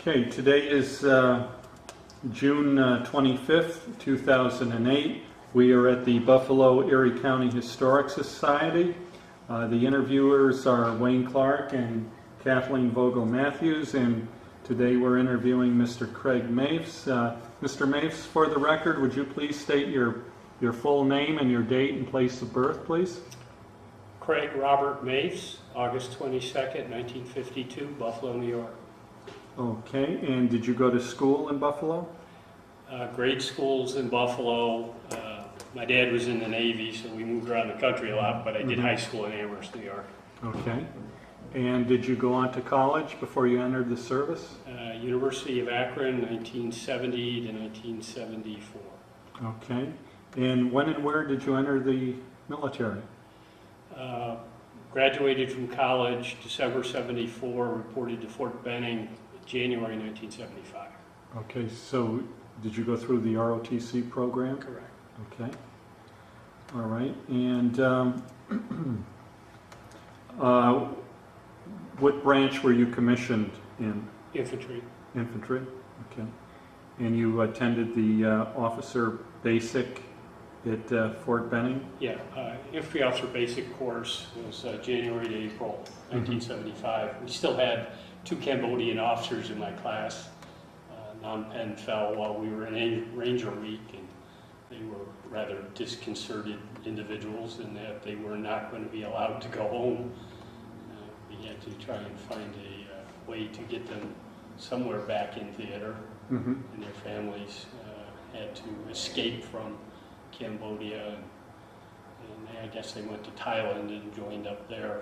Okay, today is June 25th, 2008. We are at the Buffalo Erie County Historic Society. The interviewers are Wayne Clarke and Kathleen Vogel-Matthews, and today we're interviewing Mr. Craig Maefs. Mr. Maefs, for the record, would you please state your full name and your date and place of birth, please? Craig Robert Maefs, August 22nd, 1952, Buffalo, New York. Okay, and did you go to school in Buffalo? Grade schools in Buffalo. My dad was in the Navy, so we moved around the country a lot, but I did high school in Amherst, New York. Okay. And did you go on to college before you entered the service? University of Akron, 1970 to 1974. Okay. And when and where did you enter the military? Graduated from college December 74, reported to Fort Benning January 1975. Okay, so did you go through the ROTC program? Correct. Okay. All right. And what branch were you commissioned in? Infantry. Infantry. Okay. And you attended the officer basic at Fort Benning? Yeah, infantry officer basic course was January to April 1975. We still had 2 Cambodian officers in my class. Non-pen fell while we were in Ranger Week, and they were rather disconcerted individuals in that they were not going to be allowed to go home. We had to try and find a way to get them somewhere back in theater, and their families had to escape from Cambodia, and I guess they went to Thailand and joined up there.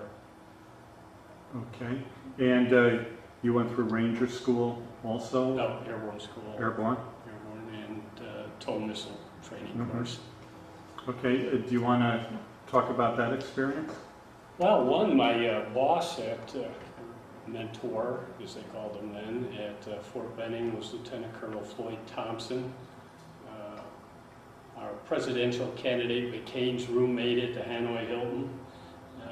Okay. And you went through Ranger School also? No, Airborne School. Airborne? Airborne and tow missile training course. Okay. Do you want to talk about that experience? Well, my boss at mentor, as they called him then, at Fort Benning was Lieutenant Colonel Floyd Thompson. Our presidential candidate, McCain's roommate at the Hanoi Hilton.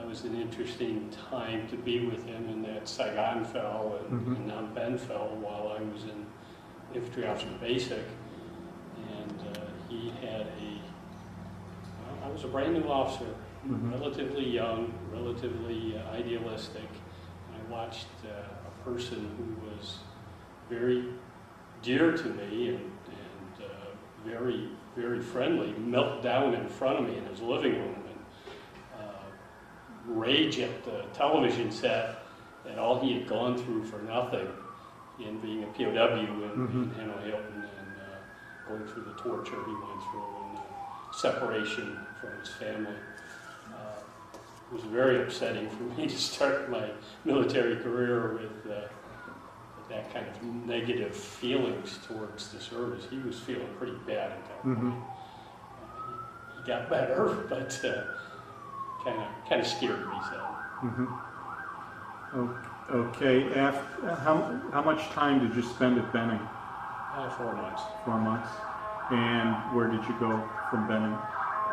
It was an interesting time to be with him in that Saigon fell and Phnom Penh fell while I was in infantry officer basic. And he had I was a brand new officer, relatively young, relatively idealistic. I watched a person who was very dear to me and very, very friendly melt down in front of me in his living room and rage at the television set at all he had gone through for nothing in being a POW in Hanoi Hilton and going through the torture he went through and separation from his family. It was very upsetting for me to start my military career with that kind of negative feelings towards the service. He was feeling pretty bad at that point. He got better, but kind of scared me some. Okay. How much time did you spend at Benning? 4 months. 4 months. And where did you go from Benning?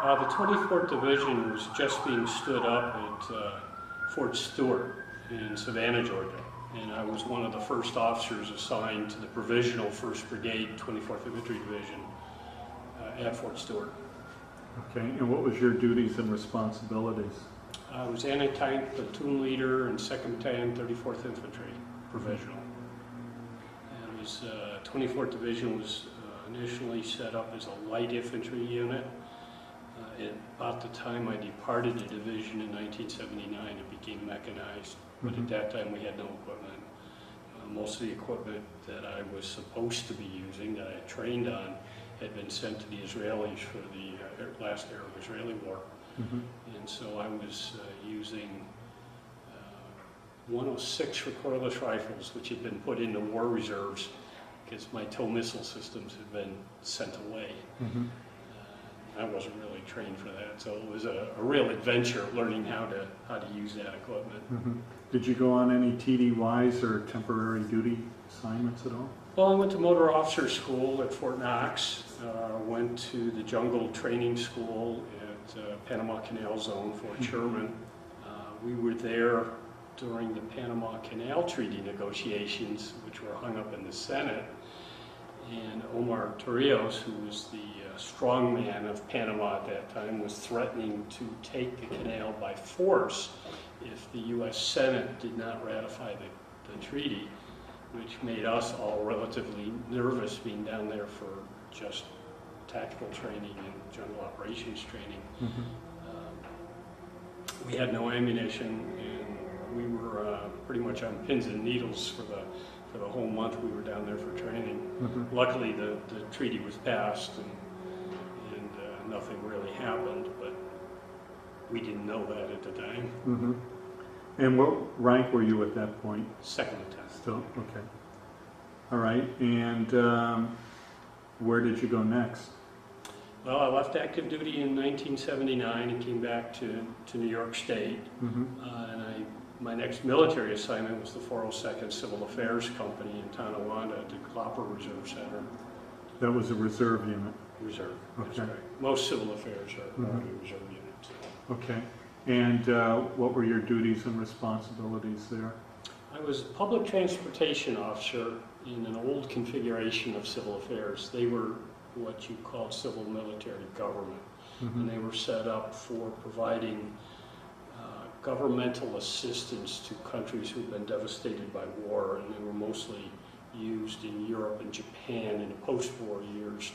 The 24th Division was just being stood up at Fort Stewart in Savannah, Georgia. And I was one of the first officers assigned to the Provisional 1st Brigade, 24th Infantry Division at Fort Stewart. Okay, and what was your duties and responsibilities? I was anti-tank platoon leader in 2nd Battalion, 34th Infantry, Provisional. And it was 24th Division was initially set up as a light infantry unit. At about the time I departed the division in 1979, it became mechanized. But at that time we had no equipment. Most of the equipment that I was supposed to be using, that I had trained on, had been sent to the Israelis for the last Arab-Israeli war. And so I was using 106 recoilless rifles, which had been put into war reserves because my tow missile systems had been sent away. I wasn't really trained for that, so it was a real adventure learning how to use that equipment. Did you go on any TDYs or temporary duty assignments at all? Well, I went to Motor Officer School at Fort Knox, went to the Jungle Training School at Panama Canal Zone, Fort Sherman. We were there during the Panama Canal Treaty negotiations, which were hung up in the Senate. And Omar Torrijos, who was the strongman of Panama at that time, was threatening to take the canal by force if the U.S. Senate did not ratify the treaty, which made us all relatively nervous being down there for just tactical training and jungle operations training. We had no ammunition, and we were pretty much on pins and needles for the whole month we were down there for training. Luckily, the treaty was passed, and nothing really happened, but we didn't know that at the time. And what rank were you at that point? Second lieutenant. Still, okay. All right, and where did you go next? Well, I left active duty in 1979 and came back to New York State. And my next military assignment was the 402nd Civil Affairs Company in Tonawanda at the Clarke Reserve Center. That was a reserve unit. Reserve, that's Okay. right. Most civil affairs are reserve units. Okay. And what were your duties and responsibilities there? I was a public transportation officer in an old configuration of civil affairs. They were what you called civil military government. And they were set up for providing governmental assistance to countries who've been devastated by war, and they were mostly used in Europe and Japan in the post-war years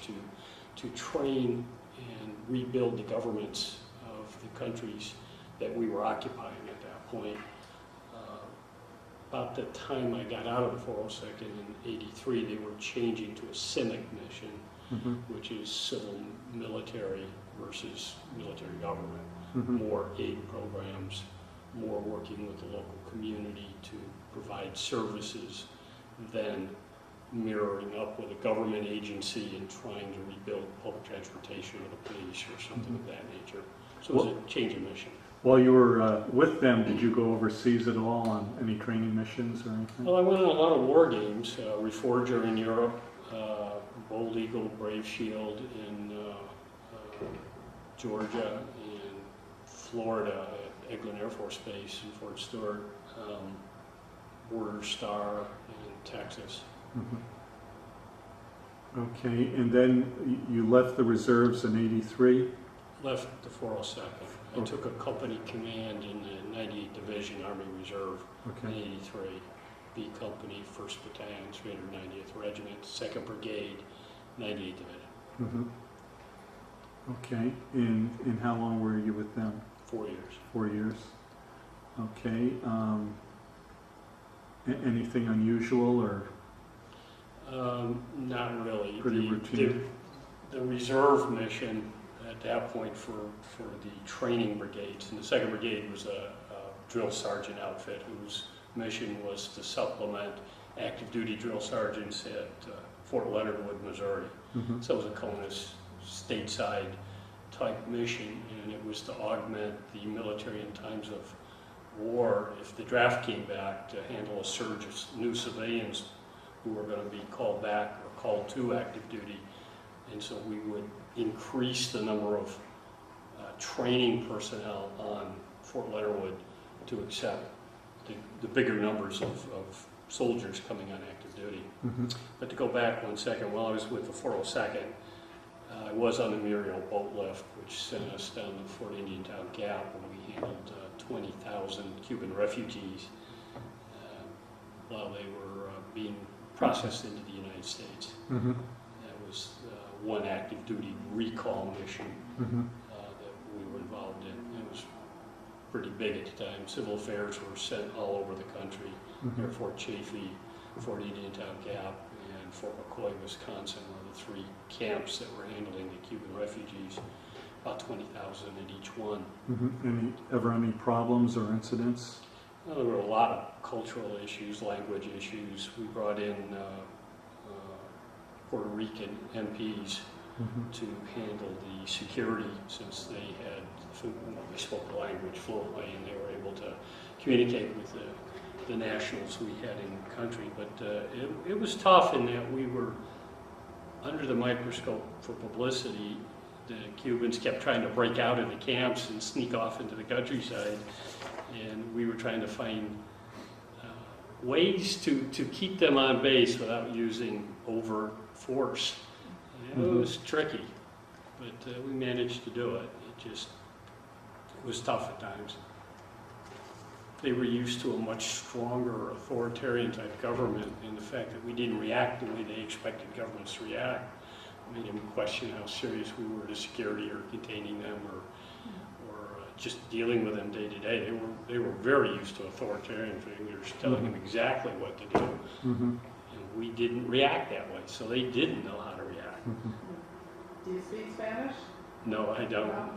to train and rebuild the governments of the countries that we were occupying at that point. About the time I got out of the 402nd in '83, they were changing to a CIMIC mission, which is civil military versus military government. More aid programs, more working with the local community to provide services than mirroring up with a government agency and trying to rebuild public transportation or the police or something of that nature. So it was a change of mission. While you were with them, did you go overseas at all on any training missions or anything? Well, I went on a lot of war games, Reforger in Europe, Bold Eagle, Brave Shield in Georgia, and Florida at Eglin Air Force Base in Fort Stewart, Border Star in Texas. Okay, and then you left the reserves in '83? Left the 402nd. I took a company command in the 98th Division Army Reserve in '83. B Company, 1st Battalion, 390th Regiment, 2nd Brigade, 98th Division. Okay, and how long were you with them? 4 years. 4 years. Okay. Anything unusual or? Not really. Pretty routine. The reserve mission at that point for the training brigades, and the 2nd Brigade was a drill sergeant outfit whose mission was to supplement active duty drill sergeants at Fort Leonard Wood, Missouri. So it was a CONUS stateside type mission, and it was to augment the military in times of war if the draft came back to handle a surge of new civilians who were going to be called back or called to active duty. And so we would increase the number of training personnel on Fort Leonard Wood to accept the bigger numbers of soldiers coming on active duty. But to go back 1 second, while I was with the 402nd, I was on the Muriel boat lift, which sent us down to Fort Indiantown Gap, where we handled 20,000 Cuban refugees while they were being processed into the United States. That was one active duty recall mission that we were involved in. It was pretty big at the time. Civil affairs were sent all over the country. Near Fort Chaffee, Fort Indiantown Gap, and Fort McCoy, Wisconsin were the 3 camps that were handling the Cuban refugees, about 20,000 at each one. Any problems or incidents? Well, there were a lot of cultural issues, language issues. We brought in Puerto Rican MPs to handle the security, since they spoke the language fluently and they were able to communicate with the nationals we had in the country. But it was tough in that we were under the microscope for publicity. The Cubans kept trying to break out of the camps and sneak off into the countryside, and we were trying to find ways to keep them on base without using overt force. It was tricky, but we managed to do it. It was tough at times. They were used to a much stronger authoritarian type government, and the fact that we didn't react the way they expected governments to react made them question how serious we were to security or containing them or just dealing with them day to day. They were very used to authoritarian figures telling them exactly what to do. And we didn't react that way, so they didn't know how to react. Do you speak Spanish? No, I don't. No.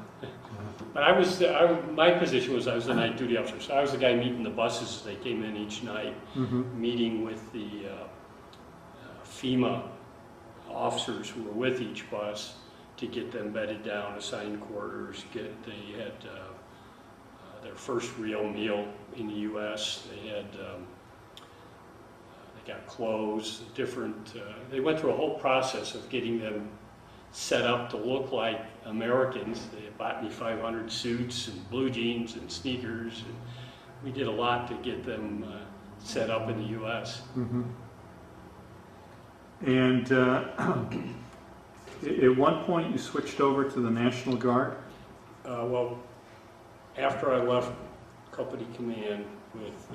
But my position was I was the night duty officer, so I was the guy meeting the buses as they came in each night, meeting with the FEMA officers who were with each bus to get them bedded down, assigned quarters. They had their first real meal in the U.S. They had they got clothes, different. They went through a whole process of getting them set up to look like Americans. They bought me 500 suits and blue jeans and sneakers. And we did a lot to get them set up in the U.S. And at one point you switched over to the National Guard? Well, after I left company command with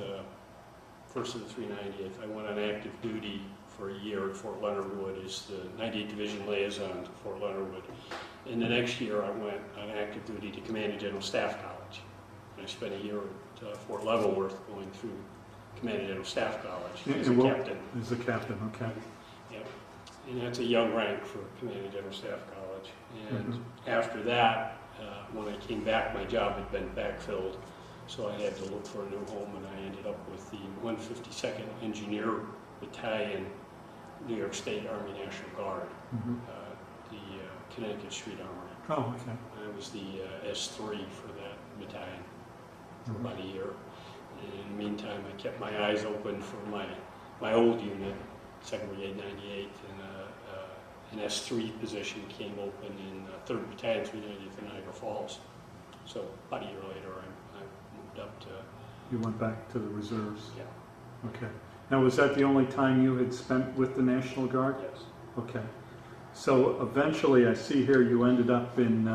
1st of the 390th, I went on active duty for a year at Fort Leonard Wood as the 98th Division liaison to Fort Leonard Wood. And the next year I went on active duty to Command and General Staff College. And I spent a year at Fort Leavenworth going through Command and General Staff College as a captain. As a captain, okay. Yep. And that's a young rank for Command and General Staff College. And after that, when I came back, my job had been backfilled. So I had to look for a new home, and I ended up with the 152nd Engineer Battalion, New York State Army National Guard, the Connecticut Street Armory. Oh, okay. I was the S3 for that battalion for about a year. And in the meantime, I kept my eyes open for my old unit, 2nd Brigade 98, and an S3 position came open in 3rd Battalion 390th in Niagara Falls. So about a year later, I moved up to... You went back to the reserves? Yeah. Okay. Now, was that the only time you had spent with the National Guard? Yes. Okay. So eventually, I see here you ended up in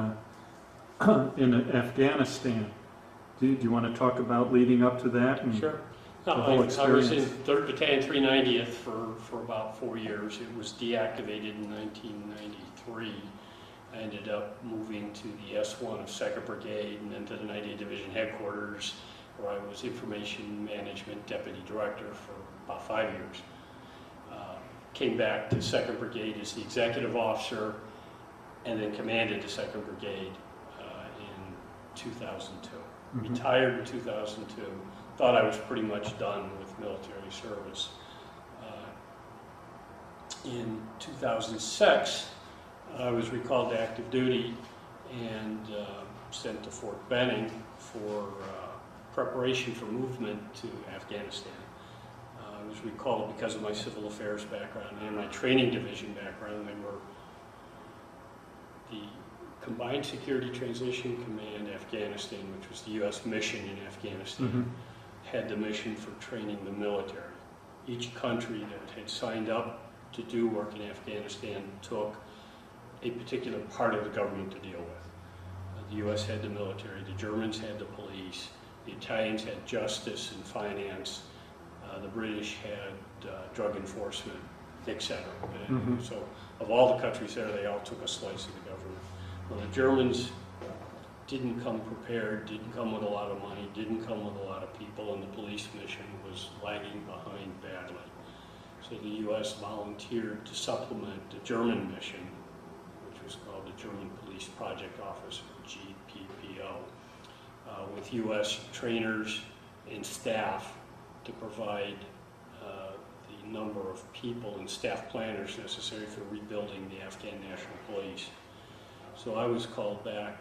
Afghanistan. Do you want to talk about leading up to that? And Sure. the I whole was in experience? 3rd Battalion 390th for about 4 years. It was deactivated in 1993. I ended up moving to the S1 of 2nd Brigade and then to the 98th Division headquarters, where I was Information Management Deputy Director for about 5 years. Came back to 2nd Brigade as the Executive Officer and then commanded the 2nd Brigade in 2002. Retired in 2002. Thought I was pretty much done with military service. In 2006, I was recalled to active duty and sent to Fort Benning for preparation for movement to Afghanistan. I was recalled because of my civil affairs background and my training division background. They were the Combined Security Transition Command Afghanistan, which was the U.S. mission in Afghanistan, had the mission for training the military. Each country that had signed up to do work in Afghanistan took a particular part of the government to deal with. The U.S. had the military, the Germans had the police, the Italians had justice and finance, the British had drug enforcement, etc. So of all the countries there, they all took a slice of the government. Well, the Germans didn't come prepared, didn't come with a lot of money, didn't come with a lot of people, and the police mission was lagging behind badly. So the U.S. volunteered to supplement the German mission, which was called the German Police Project Office, or GPPO, with U.S. trainers and staff to provide the number of people and staff planners necessary for rebuilding the Afghan National Police. So I was called back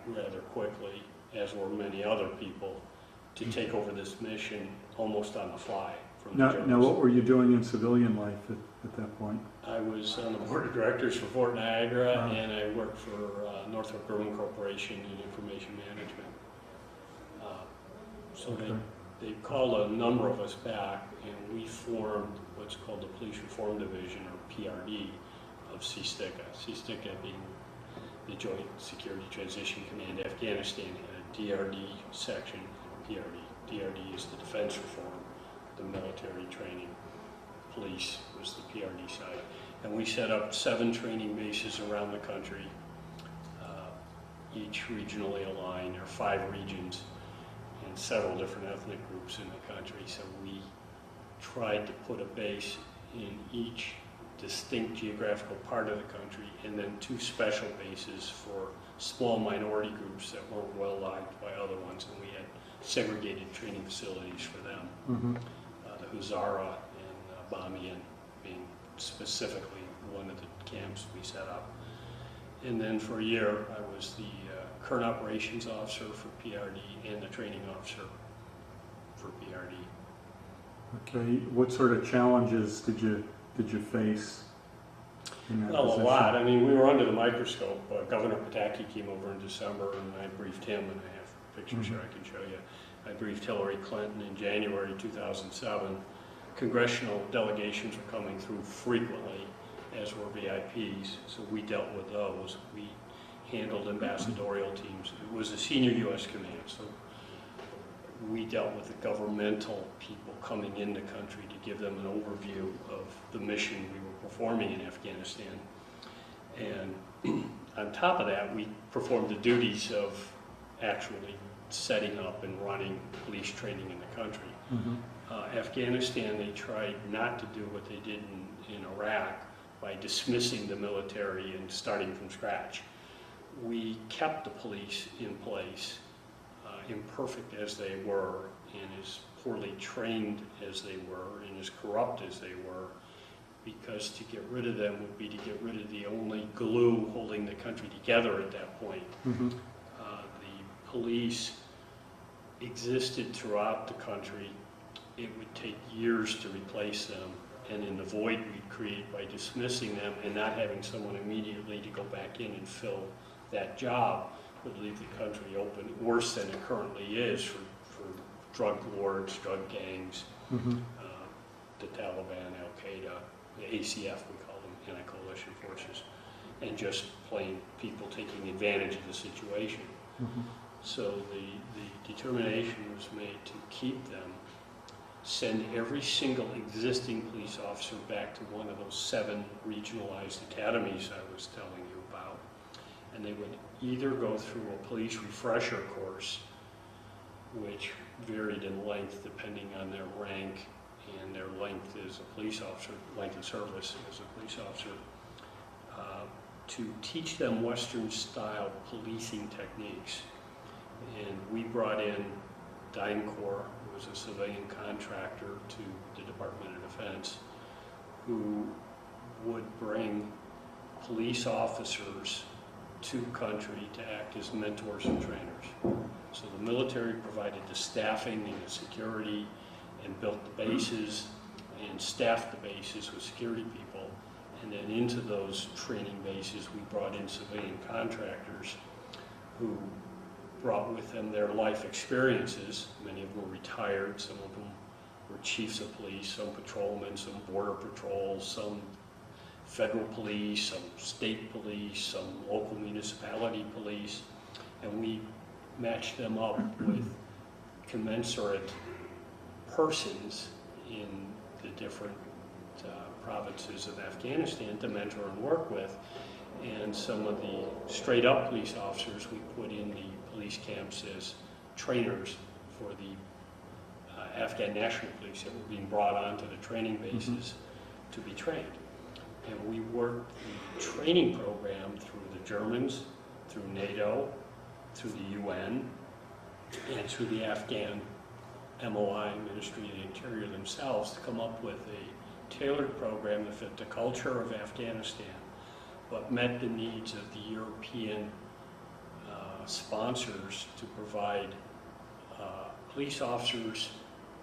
rather quickly, as were many other people, to take over this mission almost on the fly from the Germans. Now, what were you doing in civilian life at that point? I was on the board of directors for Fort Niagara, and I worked for Northrop Grumman Corporation in information management. So they called a number of us back, and we formed what's called the Police Reform Division, or PRD, of CSTC-A. CSTC-A being the Joint Security Transition Command. Afghanistan had a DRD section, and PRD. DRD is the defense reform, the military training. Police was the PRD side. And we set up 7 training bases around the country, each regionally aligned. There are 5 regions and several different ethnic groups in the country. So we tried to put a base in each distinct geographical part of the country, and then 2 special bases for small minority groups that weren't well liked by other ones, and we had segregated training facilities for them. Mm-hmm. The Hazara and Bamiyan being specifically one of the camps we set up. And then for a year, I was the current operations officer for PRD and the training officer for PRD. Okay, what sort of challenges did you face in that Well, position? a lot. I mean, we were under the microscope. Governor Pataki came over in December, and I briefed him, and I have pictures here I can show you. I briefed Hillary Clinton in January 2007. Congressional delegations were coming through frequently, as were VIPs, so we dealt with those. We handled ambassadorial teams. It was a senior U.S. command, so we dealt with the governmental people coming into country to give them an overview of the mission we were performing in Afghanistan. And on top of that, we performed the duties of actually setting up and running police training in the country. Mm-hmm. Afghanistan, they tried not to do what they did in Iraq by dismissing the military and starting from scratch. We kept the police in place, imperfect as they were, and as poorly trained as they were, and as corrupt as they were, because to get rid of them would be to get rid of the only glue holding the country together at that point. Mm-hmm. The police existed throughout the country. It would take years to replace them, and in the void we'd create by dismissing them and not having someone immediately to go back in and fill that job would leave the country open, worse than it currently is for drug lords, drug gangs, Mm-hmm. the Taliban, Al-Qaeda, the ACF we call them, anti-coalition forces, and just plain people taking advantage of the situation. Mm-hmm. So the determination was made to keep them, send every single existing police officer back to one of those 7 regionalized academies I was telling you about, and they would either go through a police refresher course, which varied in length depending on their rank and their length as a police officer, length of service as a police officer, to teach them Western-style policing techniques. And we brought in DynCorp, who was a civilian contractor to the Department of Defense, who would bring police officers to country to act as mentors and trainers. So the military provided the staffing and the security and built the bases and staffed the bases with security people. And then into those training bases, we brought in civilian contractors who brought with them their life experiences. Many of them were retired, some of them were chiefs of police, some patrolmen, some border patrols, some federal police, some state police, some local municipality police, and we matched them up with commensurate persons in the different provinces of Afghanistan to mentor and work with. And some of the straight up police officers we put in the police camps as trainers for the Afghan National Police that were being brought onto the training bases to be trained. And we worked the training program through the Germans, through NATO, through the UN, and through the Afghan MOI, Ministry of the Interior themselves, to come up with a tailored program that fit the culture of Afghanistan, but met the needs of the European sponsors to provide police officers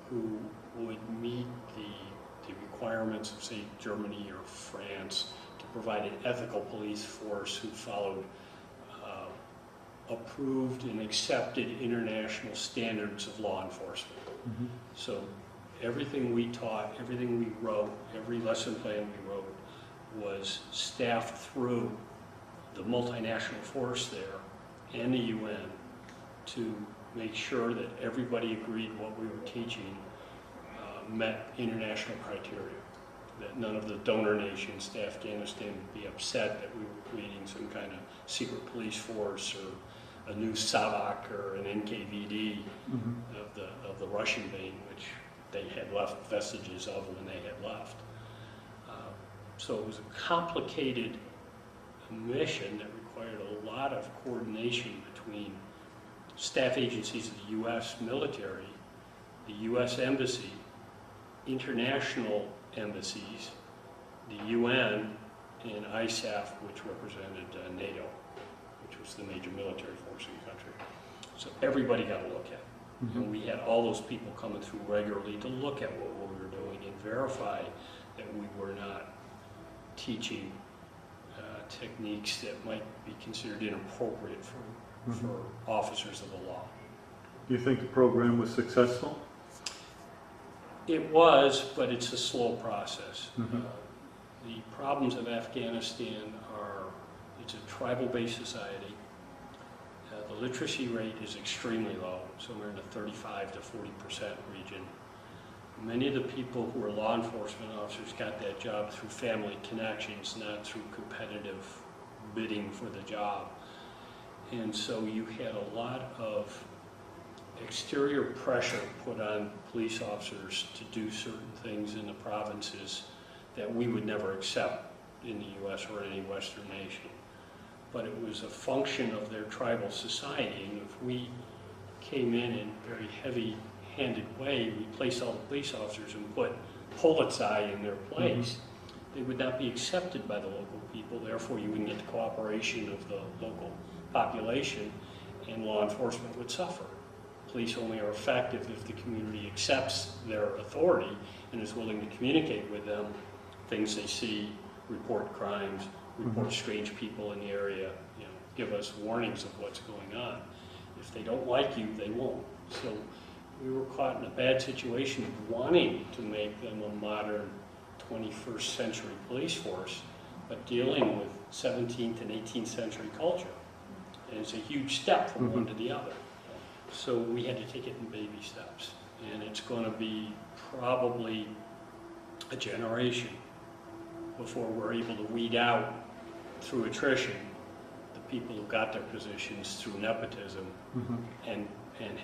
who would meet the requirements of, say, Germany or France, to provide an ethical police force who followed approved and accepted international standards of law enforcement. Mhm. So everything we taught, everything we wrote, every lesson plan we wrote was staffed through the multinational force there and the UN to make sure that everybody agreed what we were teaching met international criteria. That none of the donor nations to Afghanistan would be upset that we were creating some kind of secret police force or a new SAVAK or an NKVD Mhm. of the Russian vein, which they had left vestiges of when they had left. So it was a complicated mission that required a lot of coordination between staff agencies of the U.S. military, the U.S. Embassy, international embassies, the UN, and ISAF, which represented NATO, which was the major military force in the country. So everybody got a look at it. Mhm. And we had all those people coming through regularly to look at what we were doing and verify that we were not teaching techniques that might be considered inappropriate for officers of the law. Do you think the program was successful? It was, but it's a slow process. Mhm. The problems of Afghanistan are, it's a tribal-based society. The literacy rate is extremely low, somewhere in the 35 to 40% region. Many of the people who are law enforcement officers got that job through family connections, not through competitive bidding for the job. And so you had a lot of exterior pressure put on police officers to do certain things in the provinces that we would never accept in the U.S. or any Western nation. But it was a function of their tribal society, and if we came in a very heavy-handed way, we placed all the police officers and put Polizei in their place, they would not be accepted by the local people, therefore you wouldn't get the cooperation of the local population, and law enforcement would suffer. Police only are effective if the community accepts their authority and is willing to communicate with them things they see, report crimes, report strange people in the area, give us warnings of what's going on. If they don't like you, they won't. So we were caught in a bad situation of wanting to make them a modern 21st century police force, but dealing with 17th and 18th century culture. And it's a huge step from one to the other. So we had to take it in baby steps. And it's going to be probably a generation before we're able to weed out through attrition the people who got their positions through nepotism and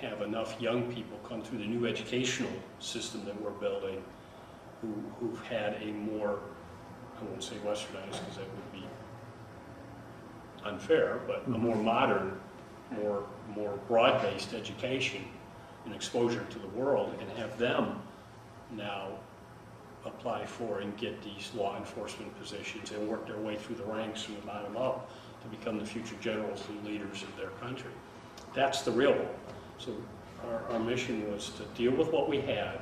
have enough young people come through the new educational system that we're building who've had a more, I won't say westernized because that would be unfair, but a more modern, more broad-based education and exposure to the world, and have them now apply for and get these law enforcement positions and work their way through the ranks from the bottom up to become the future generals and leaders of their country. That's the real goal. So our mission was to deal with what we had,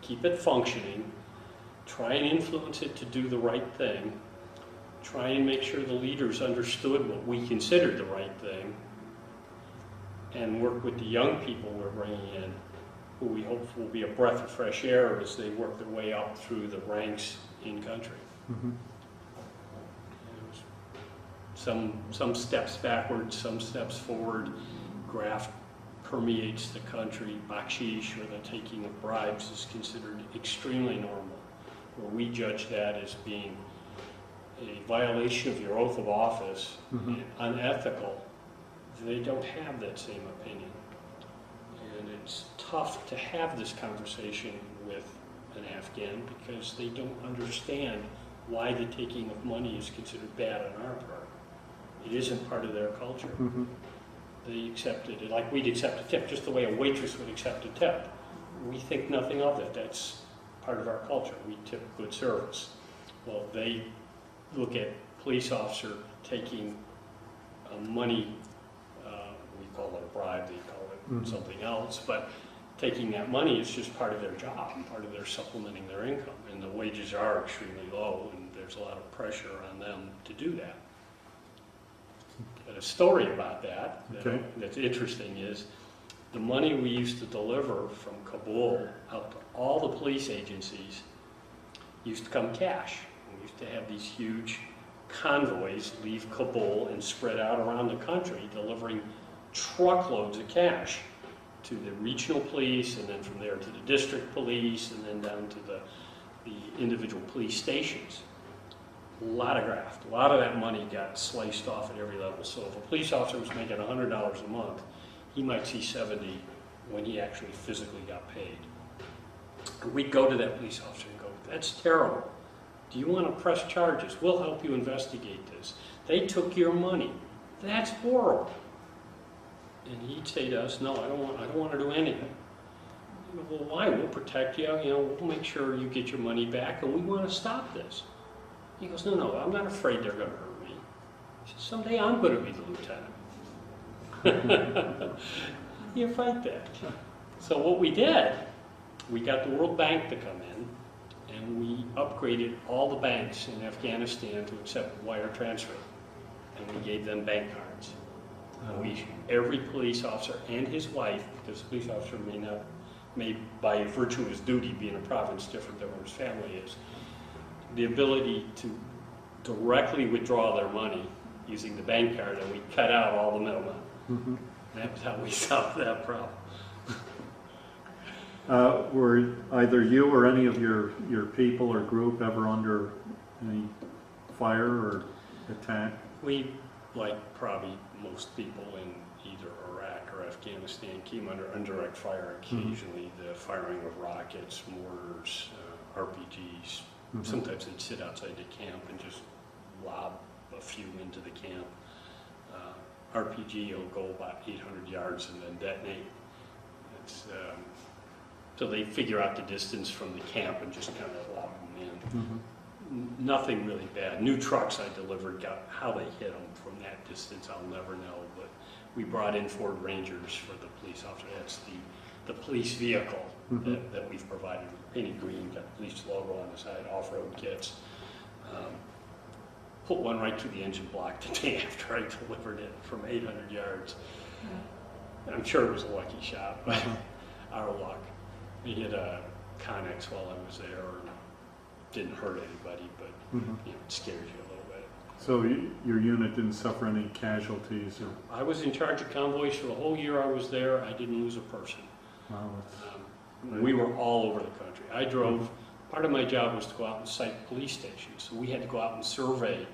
keep it functioning, try and influence it to do the right thing, try and make sure the leaders understood what we considered the right thing, and work with the young people we're bringing in, who we hope will be a breath of fresh air as they work their way up through the ranks in country. Some steps backwards, some steps forward. Graft permeates the country. Bakshish, or the taking of bribes, is considered extremely normal, where we judge that as being a violation of your oath of office and unethical. They don't have that same opinion. And it's tough to have this conversation with an Afghan because they don't understand why the taking of money is considered bad on our part. It isn't part of their culture. They accepted it like we'd accept a tip, just the way a waitress would accept a tip. We think nothing of it. That's part of our culture. We tip good service. Well, they look at police officer taking money, we call it a bribe, they call it something else, but taking that money is just part of their job, part of their supplementing their income, and the wages are extremely low, and there's a lot of pressure on them to do that. But a story about that that's interesting is the money we used to deliver from Kabul out to all the police agencies used to come cash. We used to have these huge convoys leave Kabul and spread out around the country, delivering truckloads of cash to the regional police, and then from there to the district police, and then down to the individual police stations. A lot of graft. A lot of that money got sliced off at every level. So if a police officer was making $100 a month, he might see 70 when he actually physically got paid. We'd go to that police officer and go, "That's terrible. Do you want to press charges? We'll help you investigate this. They took your money. That's horrible." And he'd say to us, "No, I don't want to do anything." You go, "Well, why? We'll protect you. We'll make sure you get your money back, and we want to stop this." He goes, "No, I'm not afraid they're going to hurt me." He says, "Someday I'm going to be the lieutenant." You fight that. So what we did, we got the World Bank to come in, and we upgraded all the banks in Afghanistan to accept wire transfer, and we gave them bank cards. Every police officer and his wife, because the police officer may by virtue of his duty be in a province different than where his family is, the ability to directly withdraw their money using the bank card, and we cut out all the middlemen. Mm-hmm. That was how we solved that problem. Were either you or any of your people or group ever under any fire or attack? We, like probably most people in either Iraq or Afghanistan, came under indirect fire occasionally. Mm-hmm. The firing of rockets, mortars, RPGs. Mm-hmm. Sometimes they'd sit outside the camp and just lob a few into the camp. RPG will go about 800 yards and then detonate. So they figure out the distance from the camp and just kind of lob them in. Mm-hmm. Nothing really bad. New trucks I delivered, how they hit them from that distance, I'll never know. But we brought in Ford Rangers for the police officer. That's the police vehicle that we've provided. Painted green, got the police logo on the side, off-road kits. Put one right through the engine block the day after I delivered it from 800 yards. I'm sure it was a lucky shot, but our luck. We hit a Connex while I was there, and didn't hurt anybody, but it scares you a little bit. So your unit didn't suffer any casualties? Or? I was in charge of convoys for the whole year I was there. I didn't lose a person. Wow, we were all over the country. I drove. Part of my job was to go out and site police stations, so we had to go out and survey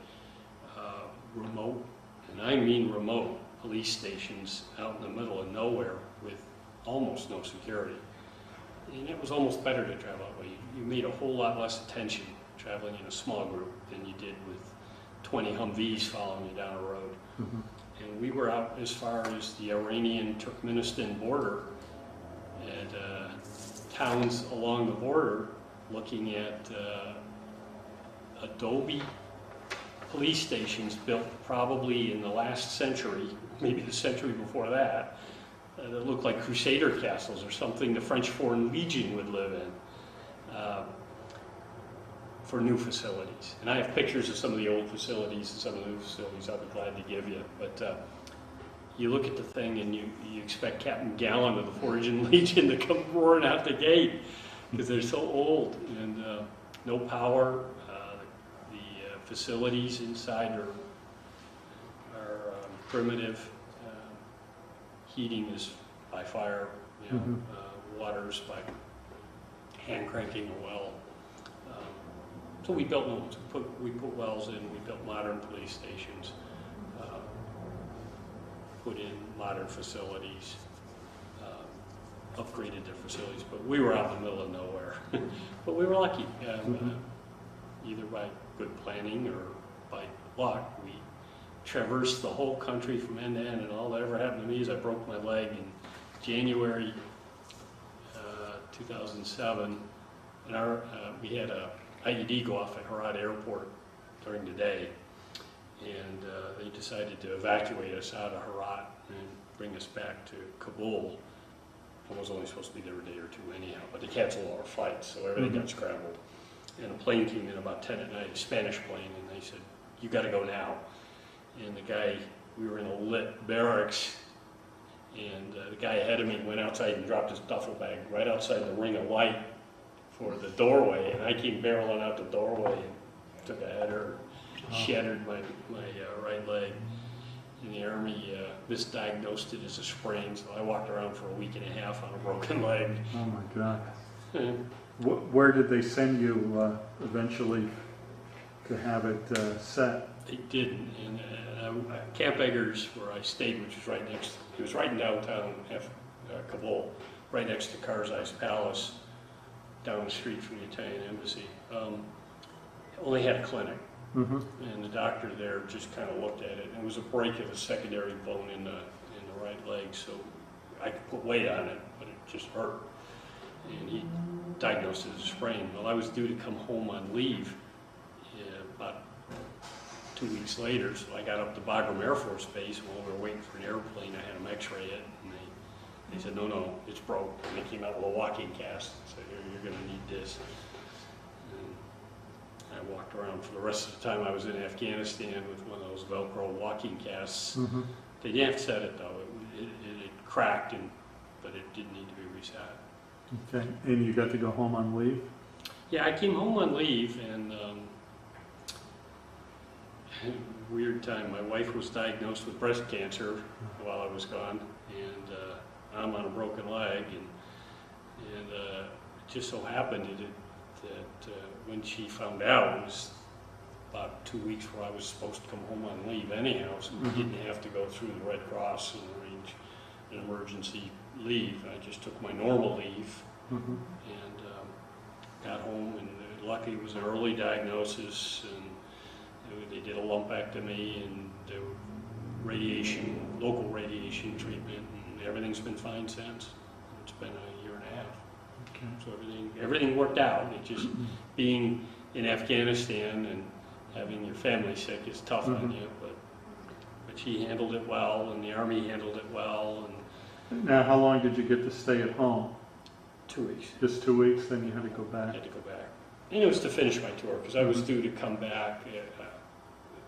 remote, and I mean remote, police stations out in the middle of nowhere with almost no security. And it was almost better to travel that way. You made a whole lot less attention traveling in a small group than you did with 20 Humvees following you down a road. Mm-hmm. And we were out as far as the Iranian-Turkmenistan border and towns along the border, looking at adobe police stations built probably in the last century, maybe the century before that, that looked like Crusader castles or something the French Foreign Legion would live in, for new facilities. And I have pictures of some of the old facilities and some of the new facilities I'll be glad to give you. But you look at the thing and you expect Captain Gallen of the Foreign Legion to come roaring out the gate, because they're so old and no power. The facilities inside are primitive. Heating is by fire. Water's by hand cranking a well. So we built new ones. We put wells in. We built modern police stations. Put in modern facilities. Upgraded their facilities, but we were out in the middle of nowhere. But we were lucky, either by good planning or by luck. We traversed the whole country from end to end, and all that ever happened to me is I broke my leg in January 2007, and we had a IED go off at Herat Airport during the day, and they decided to evacuate us out of Herat and bring us back to Kabul. I was only supposed to be there a day or two anyhow, but they canceled all our flights, so everything got scrambled. And a plane came in about 10 at night, a Spanish plane, and they said, "You got to go now." And the guy, we were in a lit barracks, And the guy ahead of me went outside and dropped his duffel bag right outside the ring of light for the doorway, and I came barreling out the doorway and took a header, shattered my right leg. In the Army, misdiagnosed it as a sprain, so I walked around for a week and a half on a broken leg. Oh my God. Where did they send you eventually to have it set? They didn't, and Camp Eggers, where I stayed, which was right next, it was right in downtown Kabul, right next to Karzai's Palace, down the street from the Italian Embassy, only had a clinic. Mm-hmm. And the doctor there just kind of looked at it, and it was a break of the secondary bone in the right leg, so I could put weight on it, but it just hurt. And he diagnosed it as a sprain. Well, I was due to come home on leave about 2 weeks later, so I got up to Bagram Air Force Base. While we were waiting for an airplane, I had them x-ray it, and they said, no, it's broke. And they came out with a walking cast, so you're going to need this. And I walked around for the rest of the time I was in Afghanistan with one of those Velcro walking casts. Mm-hmm. They didn't set it though. It cracked, but it didn't need to be reset. Okay, and you got to go home on leave? Yeah, I came home on leave, and weird time. My wife was diagnosed with breast cancer while I was gone, and I'm on a broken leg, and it just so happened that when she found out, it was about 2 weeks where I was supposed to come home on leave anyhow, so we didn't have to go through the Red Cross and arrange an emergency leave. I just took my normal leave and got home, and luckily it was an early diagnosis, and they did a lumpectomy and there were local radiation treatment, and everything's been fine since. It's been a year and a half. Okay. So everything worked out. It just being in Afghanistan and having your family sick is tough on you, but she handled it well, and the Army handled it well. And Now, how long did you get to stay at home? 2 weeks. Just 2 weeks, then you had to go I back? had to go back. And it was to finish my tour, because I was due to come back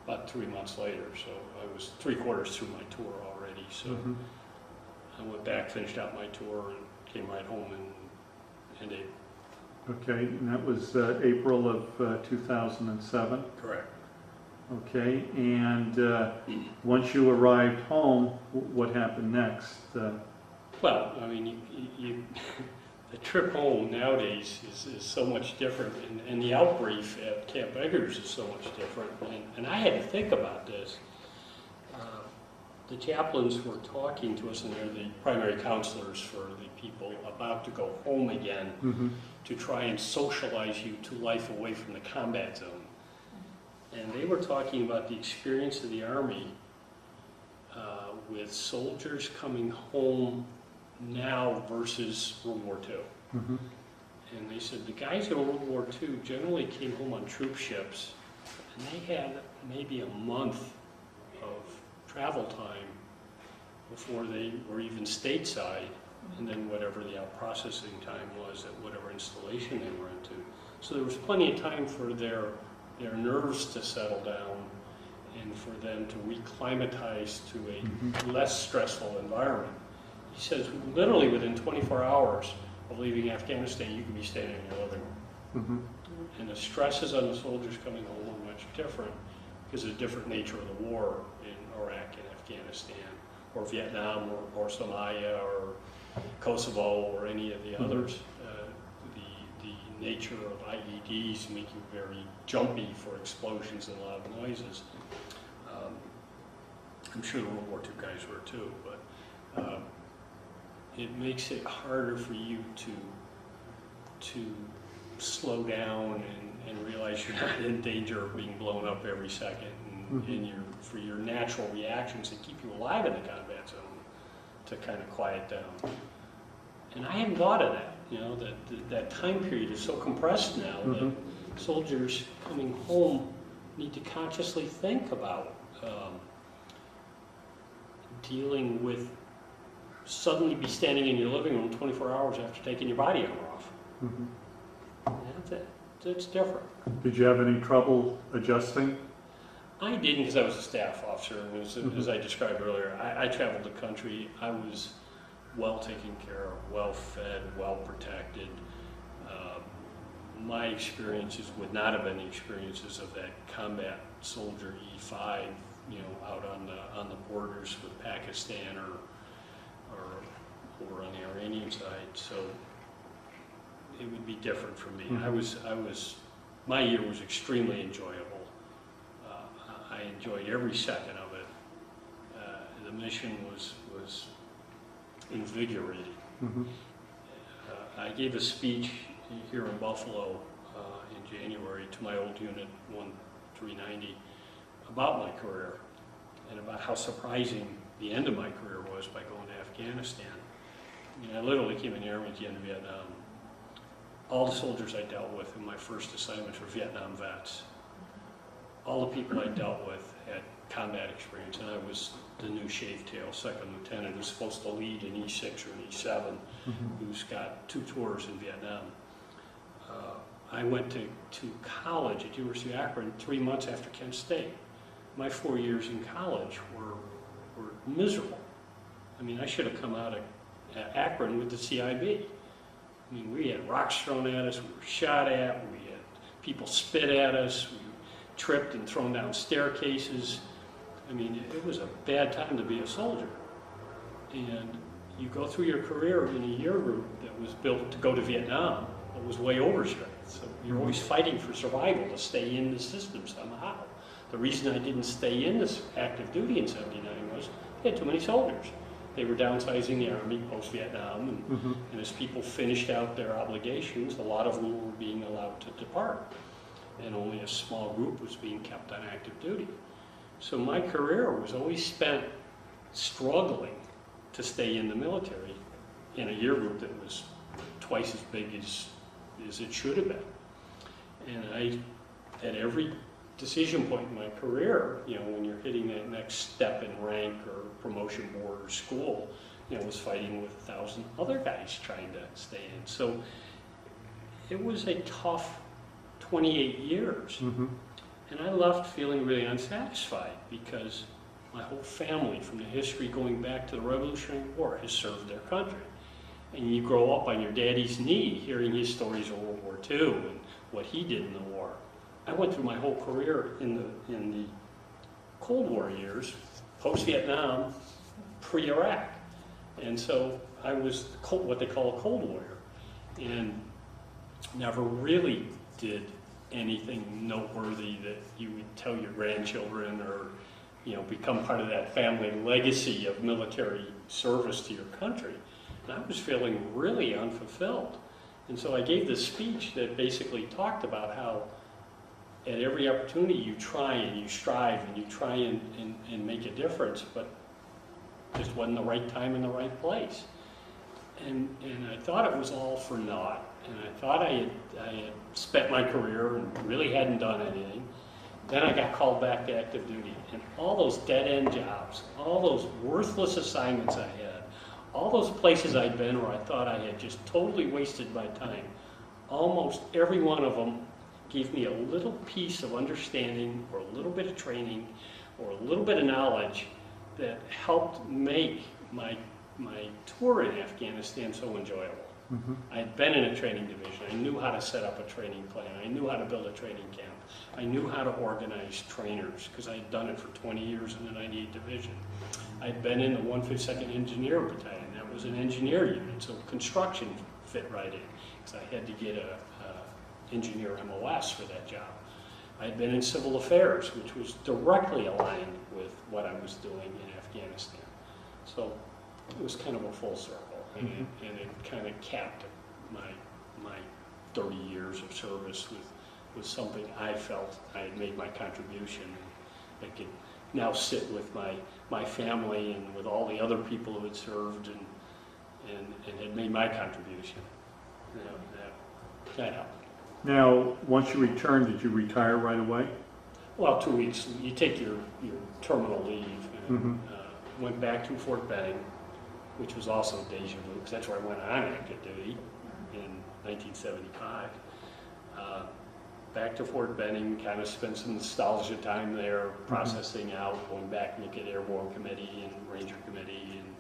about 3 months later, so I was 3/4 through my tour already. So I went back, finished out my tour, and came right home and ended. Okay, and that was April of 2007? Correct. Okay, and once you arrived home, what happened next? Well, I mean, the trip home nowadays is so much different, and the outbrief at Camp Eggers is so much different. And I had to think about this. The chaplains were talking to us, and they're the primary counselors for the people about to go home again to try and socialize you to life away from the combat zone. And they were talking about the experience of the Army with soldiers coming home now versus World War II. And they said the guys in World War II generally came home on troop ships, and they had maybe a month of travel time before they were even stateside, and then whatever the out-processing time was at whatever installation they were into. So there was plenty of time for their nerves to settle down and for them to reclimatize to a less stressful environment. He says literally within 24 hours of leaving Afghanistan, you can be standing in your living room. And the stresses on the soldiers coming home are much different because of the different nature of the war in Iraq and Afghanistan, or Vietnam, or Somalia, or Kosovo, or any of the others. The nature of IEDs make you very jumpy for explosions and loud noises. I'm sure the World War II guys were too, but it makes it harder for you to slow down and realize you're not in danger of being blown up every second, and for your natural reactions that keep you alive in the combat zone to kind of quiet down. And I hadn't thought of that, that time period is so compressed now that soldiers coming home need to consciously think about dealing with suddenly be standing in your living room 24 hours after taking your body armor off. That's different. Did you have any trouble adjusting? I didn't because I was a staff officer, and as I described earlier, I traveled the country. I was well taken care of, well fed, well protected. My experiences would not have been the experiences of that combat soldier E5, out on the borders with Pakistan or on the Iranian side. So it would be different for me. My year was extremely enjoyable. I enjoyed every second of it. The mission was invigorating. I gave a speech here in Buffalo in January to my old unit 1390 about my career and about how surprising the end of my career was by going to Afghanistan. I literally came in the Army at the end of Vietnam. All the soldiers I dealt with in my first assignments were Vietnam vets. All the people I dealt with had combat experience, and I was the new shaved-tail second lieutenant who's supposed to lead an E6 or an E7, who's got 2 tours in Vietnam. I went to college at University of Akron 3 months after Kent State. My 4 years in college were miserable. I should have come out of Akron with the CIB. We had rocks thrown at us, we were shot at, we had people spit at us, we tripped and thrown down staircases. It was a bad time to be a soldier. And you go through your career in a year group that was built to go to Vietnam, but was way overstretched. So you're always fighting for survival to stay in the system somehow. The reason I didn't stay in this active duty in '79 was they had too many soldiers. They were downsizing the Army post-Vietnam, and as people finished out their obligations, a lot of them were being allowed to depart, and only a small group was being kept on active duty. So my career was always spent struggling to stay in the military in a year group that was twice as big as it should have been. And at every decision point in my career, when you're hitting that next step in rank or promotion board or school, was fighting with 1,000 other guys trying to stay in. So it was a tough 28 years. And I left feeling really unsatisfied because my whole family, from the history going back to the Revolutionary War, has served their country. And you grow up on your daddy's knee hearing his stories of World War II and what he did in the war. I went through my whole career in the Cold War years, post-Vietnam, pre-Iraq. And so I was what they call a Cold Warrior, and never really did anything noteworthy that you would tell your grandchildren or become part of that family legacy of military service to your country. And I was feeling really unfulfilled. And so I gave this speech that basically talked about how at every opportunity you try and you strive and you try and make a difference, but just wasn't the right time and the right place. And I thought it was all for naught. And I thought I had spent my career and really hadn't done anything. Then I got called back to active duty. And all those dead-end jobs, all those worthless assignments I had, all those places I'd been where I thought I had just totally wasted my time, almost every one of them gave me a little piece of understanding or a little bit of training or a little bit of knowledge that helped make my tour in Afghanistan so enjoyable. I had been in a training division. I knew how to set up a training plan. I knew how to build a training camp. I knew how to organize trainers because I had done it for 20 years in the 98th Division. I'd been in the 152nd Engineer Battalion. That was an engineer unit, so construction fit right in because I had to get a engineer MOS for that job. I'd been in civil affairs, which was directly aligned with what I was doing in Afghanistan. So it was kind of a full circle, and it kind of capped my 30 years of service with something I felt I had made my contribution, and I could now sit with my family and with all the other people who had served and had made my contribution. That helped. Now, once you returned, did you retire right away? Well, 2 weeks. You take your terminal leave. And, went back to Fort Benning, which was also deja vu, because that's where I went on active duty in 1975. back to Fort Benning, kind of spent some nostalgia time there, processing out, going back and look at Airborne Committee and Ranger Committee and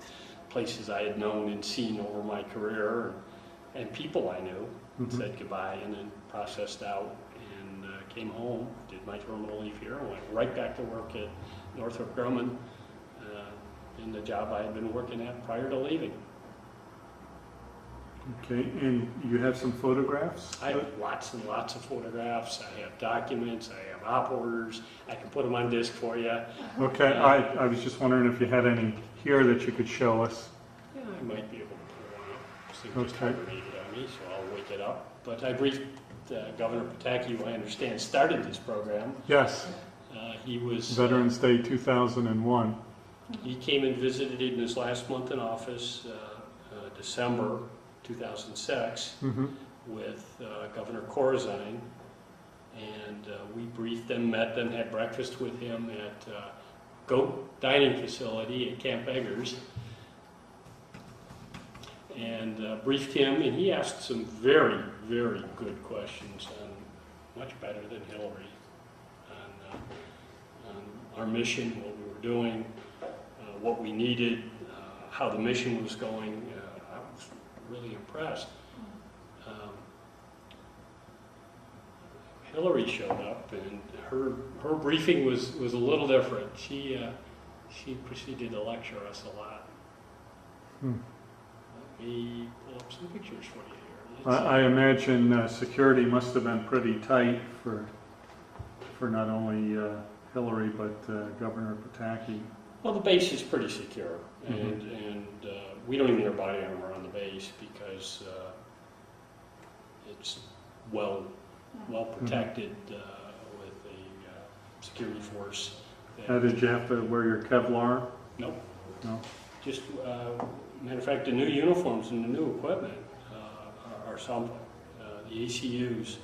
places I had known and seen over my career, and people I knew. Said goodbye and then processed out and came home, did my terminal leave here, and went right back to work at Northrop Grumman in the job I had been working at prior to leaving. Okay, and you have some photographs? I have lots and lots of photographs. I have documents. I have op orders. I can put them on disk for you. Okay, I was just wondering if you had any here that you could show us. Yeah, I might be able to pull one up. So just hibernated on me, so I'll wake it up. But I briefed Governor Pataki, who I understand started this program. Yes, He was Veterans Day 2001. He came and visited in his last month in office, December 2006, with Governor Corzine, and we briefed them, met them, had breakfast with him at Goat Dining Facility at Camp Eggers, and briefed him, and he asked some very, very good questions, much better than Hillary, on our mission, what we were doing, what we needed, how the mission was going. I was really impressed. Hillary showed up, and her briefing was a little different. She proceeded to lecture us a lot. Let me pull up some pictures for you here. I imagine security must have been pretty tight for not only Hillary but Governor Pataki. Well, the base is pretty secure, and we don't even wear body armor on the base because it's well protected with a security force. Did you have to wear your Kevlar? Nope. No. Just matter of fact, the new uniforms and the new equipment are something. The ACUs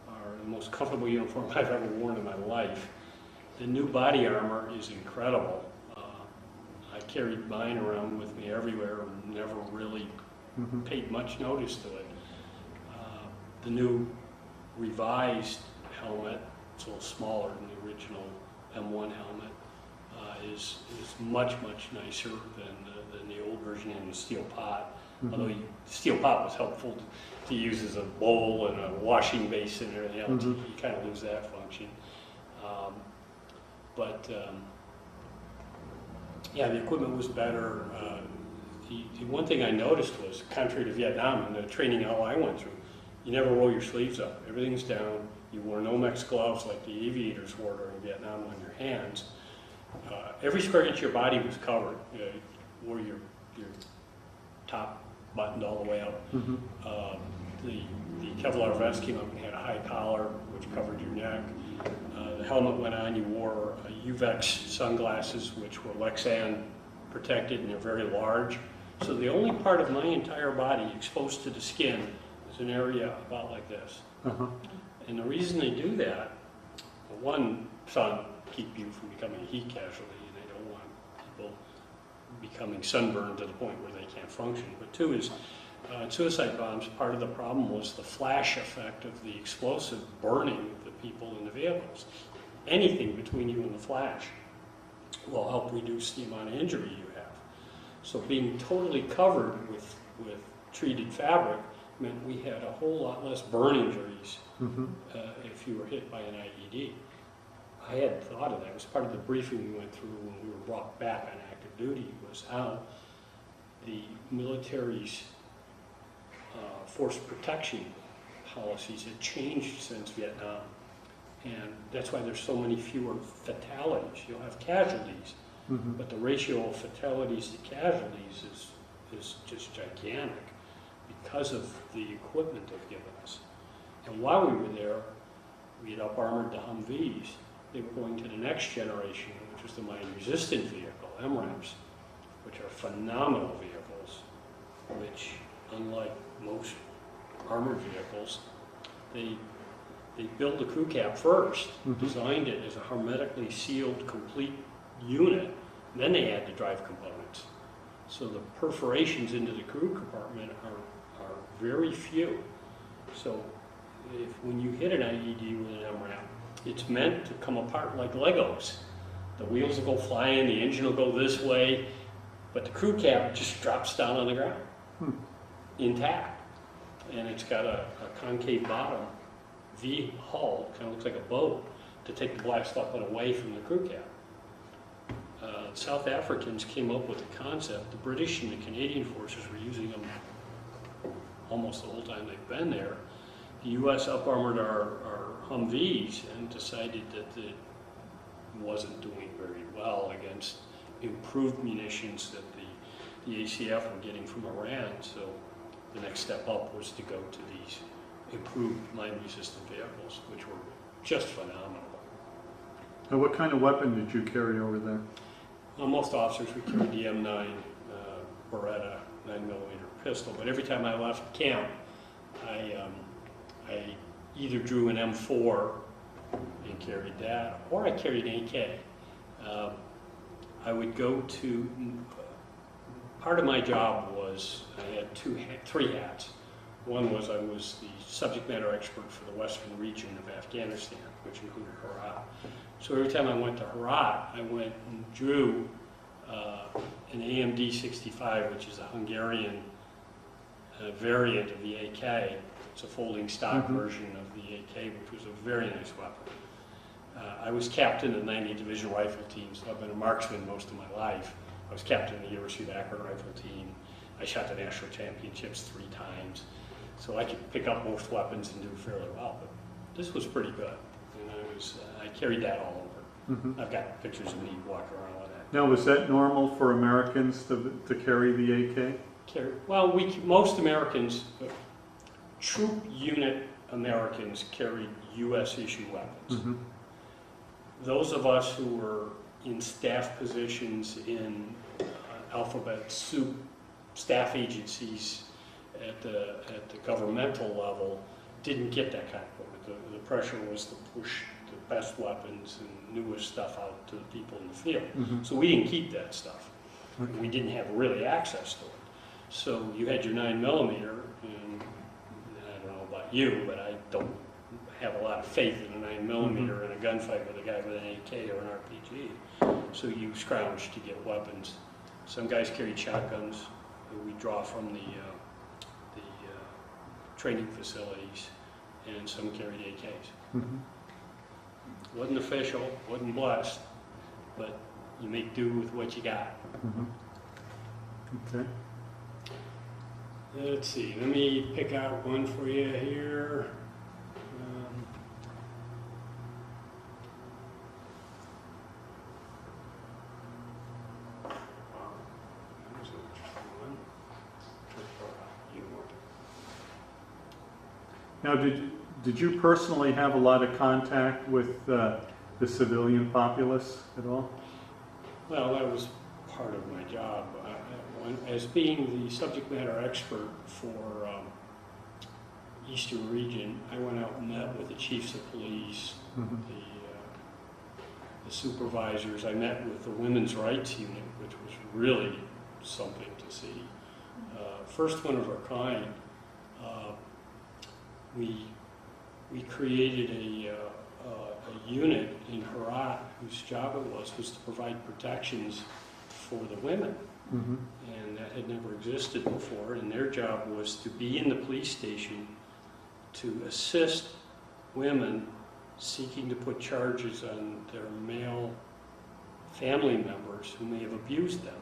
are the most comfortable uniform I've ever worn in my life. The new body armor is incredible. I carried mine around with me everywhere and never really paid much notice to it. The new revised helmet, it's a little smaller than the original M1 helmet, is much nicer than the old version in the steel pot. Although the steel pot was helpful to use as a bowl and a washing basin and everything else, you kind of lose that function. Yeah, the equipment was better. The one thing I noticed was, contrary to Vietnam and the training all I went through, you never roll your sleeves up. Everything's down. You wore Nomex gloves like the aviators wore during Vietnam on your hands. Every square inch of your body was covered. You wore your top buttoned all the way up. The Kevlar vest came up and had a high collar, which covered your neck. The helmet went on. You wore UVEX sunglasses, which were Lexan protected, and they're very large. So the only part of my entire body exposed to the skin is an area about like this. And the reason they do that, one, sun keep you from becoming a heat casualty, and they don't want people becoming sunburned to the point where they can't function. But two is, suicide bombs, part of the problem was the flash effect of the explosive burning the people in the vehicles. Anything between you and the flash will help reduce the amount of injury you have. So being totally covered with treated fabric meant we had a whole lot less burn injuries if you were hit by an IED. I had thought of that. It was part of the briefing we went through when we were brought back on active duty, was how the military's force protection policies had changed since Vietnam. And that's why there's so many fewer fatalities. You'll have casualties, but the ratio of fatalities to casualties is just gigantic because of the equipment they've given us. And while we were there, we had up-armored the Humvees. They were going to the next generation, which was the mine-resistant vehicle, MRAPs, which are phenomenal vehicles, which, unlike most armored vehicles, they built the crew cab first, designed it as a hermetically sealed, complete unit, and then they add the drive components. So the perforations into the crew compartment are very few. So when you hit an IED with an MRAP, it's meant to come apart like Legos. The wheels will go flying, the engine will go this way, but the crew cab just drops down on the ground, intact. And it's got a concave bottom, V hull, kind of looks like a boat, to take the blast weapon away from the crew cab. South Africans came up with the concept. The British and the Canadian forces were using them almost the whole time they've been there. The U.S. up-armored our Humvees and decided that it wasn't doing very well against improved munitions that the ACF were getting from Iran. So the next step up was to go to these improved mine-resistant vehicles, which were just phenomenal. Now, what kind of weapon did you carry over there? Most officers would carry the M9 Beretta 9mm pistol, but every time I left camp, I either drew an M4 and carried that, or I carried an AK. I would go to, part of my job was, I had three hats. One was I was the subject matter expert for the western region of Afghanistan, which included Herat. So every time I went to Herat, I went and drew an AMD 65, which is a Hungarian variant of the AK. It's a folding stock version of the AK, which was a very nice weapon. I was captain of the 90th Division Rifle Team, so I've been a marksman most of my life. I was captain of the University of Akron Rifle Team. I shot the national championships 3 times. So I could pick up most weapons and do fairly well, but this was pretty good. And I carried that all over. I've got pictures of me walking around with that. Now, was that normal for Americans to carry the AK? Well, most Americans, troop unit Americans carried U.S. issue weapons. Those of us who were in staff positions in alphabet soup staff agencies at the governmental level didn't get that kind of equipment. The pressure was to push the best weapons and newest stuff out to the people in the field. So we didn't keep that stuff. We didn't have really access to it. So you had your 9mm, and I don't know about you, but I don't have a lot of faith in a 9mm in a gunfight with a guy with an AK or an RPG. So you scrounged to get weapons. Some guys carried shotguns that we draw from the training facilities, and some carried AKs. Wasn't official, wasn't blessed, but you make do with what you got. Okay. Let's see, let me pick out one for you here. Now, did you personally have a lot of contact with the civilian populace at all? Well, that was part of my job. As being the subject matter expert for Eastern Region, I went out and met with the chiefs of police, the supervisors. I met with the Women's Rights Unit, which was really something to see. First one of our kind. We created a unit in Herat whose job it was to provide protections for the women. And that had never existed before, and their job was to be in the police station to assist women seeking to put charges on their male family members who may have abused them.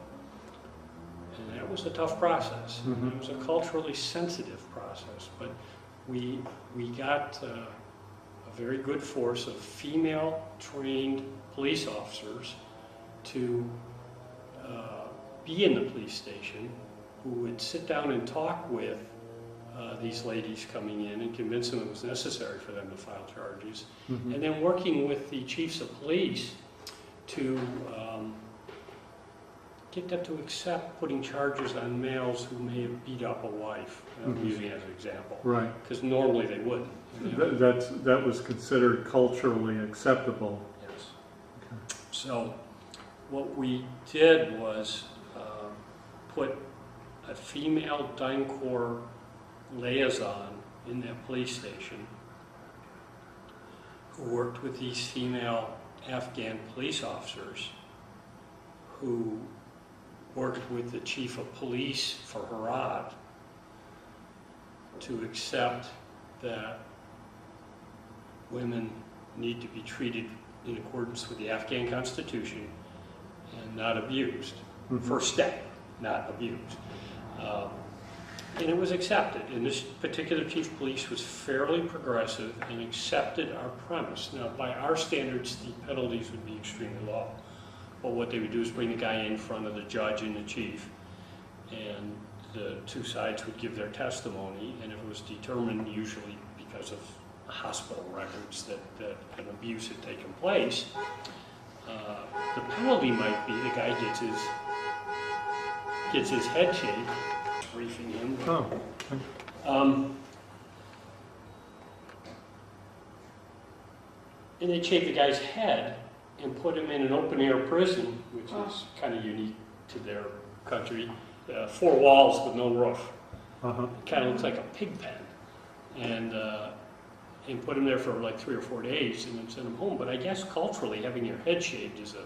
And that was a tough process. It was a culturally sensitive process, but we got a very good force of female trained police officers to be in the police station, who would sit down and talk with these ladies coming in and convince them it was necessary for them to file charges, and then working with the chiefs of police to get them to accept putting charges on males who may have beat up a wife. I'm using it as an example. Right. Because normally they wouldn't. That was considered culturally acceptable. Yes. Okay. So what we did was put a female DynCorps liaison in that police station who worked with these female Afghan police officers who worked with the chief of police for Herat to accept that women need to be treated in accordance with the Afghan Constitution and not abused. First step, not abused. And it was accepted. And this particular chief of police was fairly progressive and accepted our premise. Now, by our standards, the penalties would be extremely low. But what they would do is bring the guy in front of the judge and the chief, and the two sides would give their testimony, and if it was determined, usually because of hospital records, that an abuse had taken place, the penalty might be the guy gets his head shaved, briefing him. Oh. And they shave the guy's head and put him in an open-air prison, which is kind of unique to their country. 4 walls with no roof. It kind of looks like a pig pen. And put him there for like 3 or 4 days and then send him home. But I guess culturally, having your head shaved is a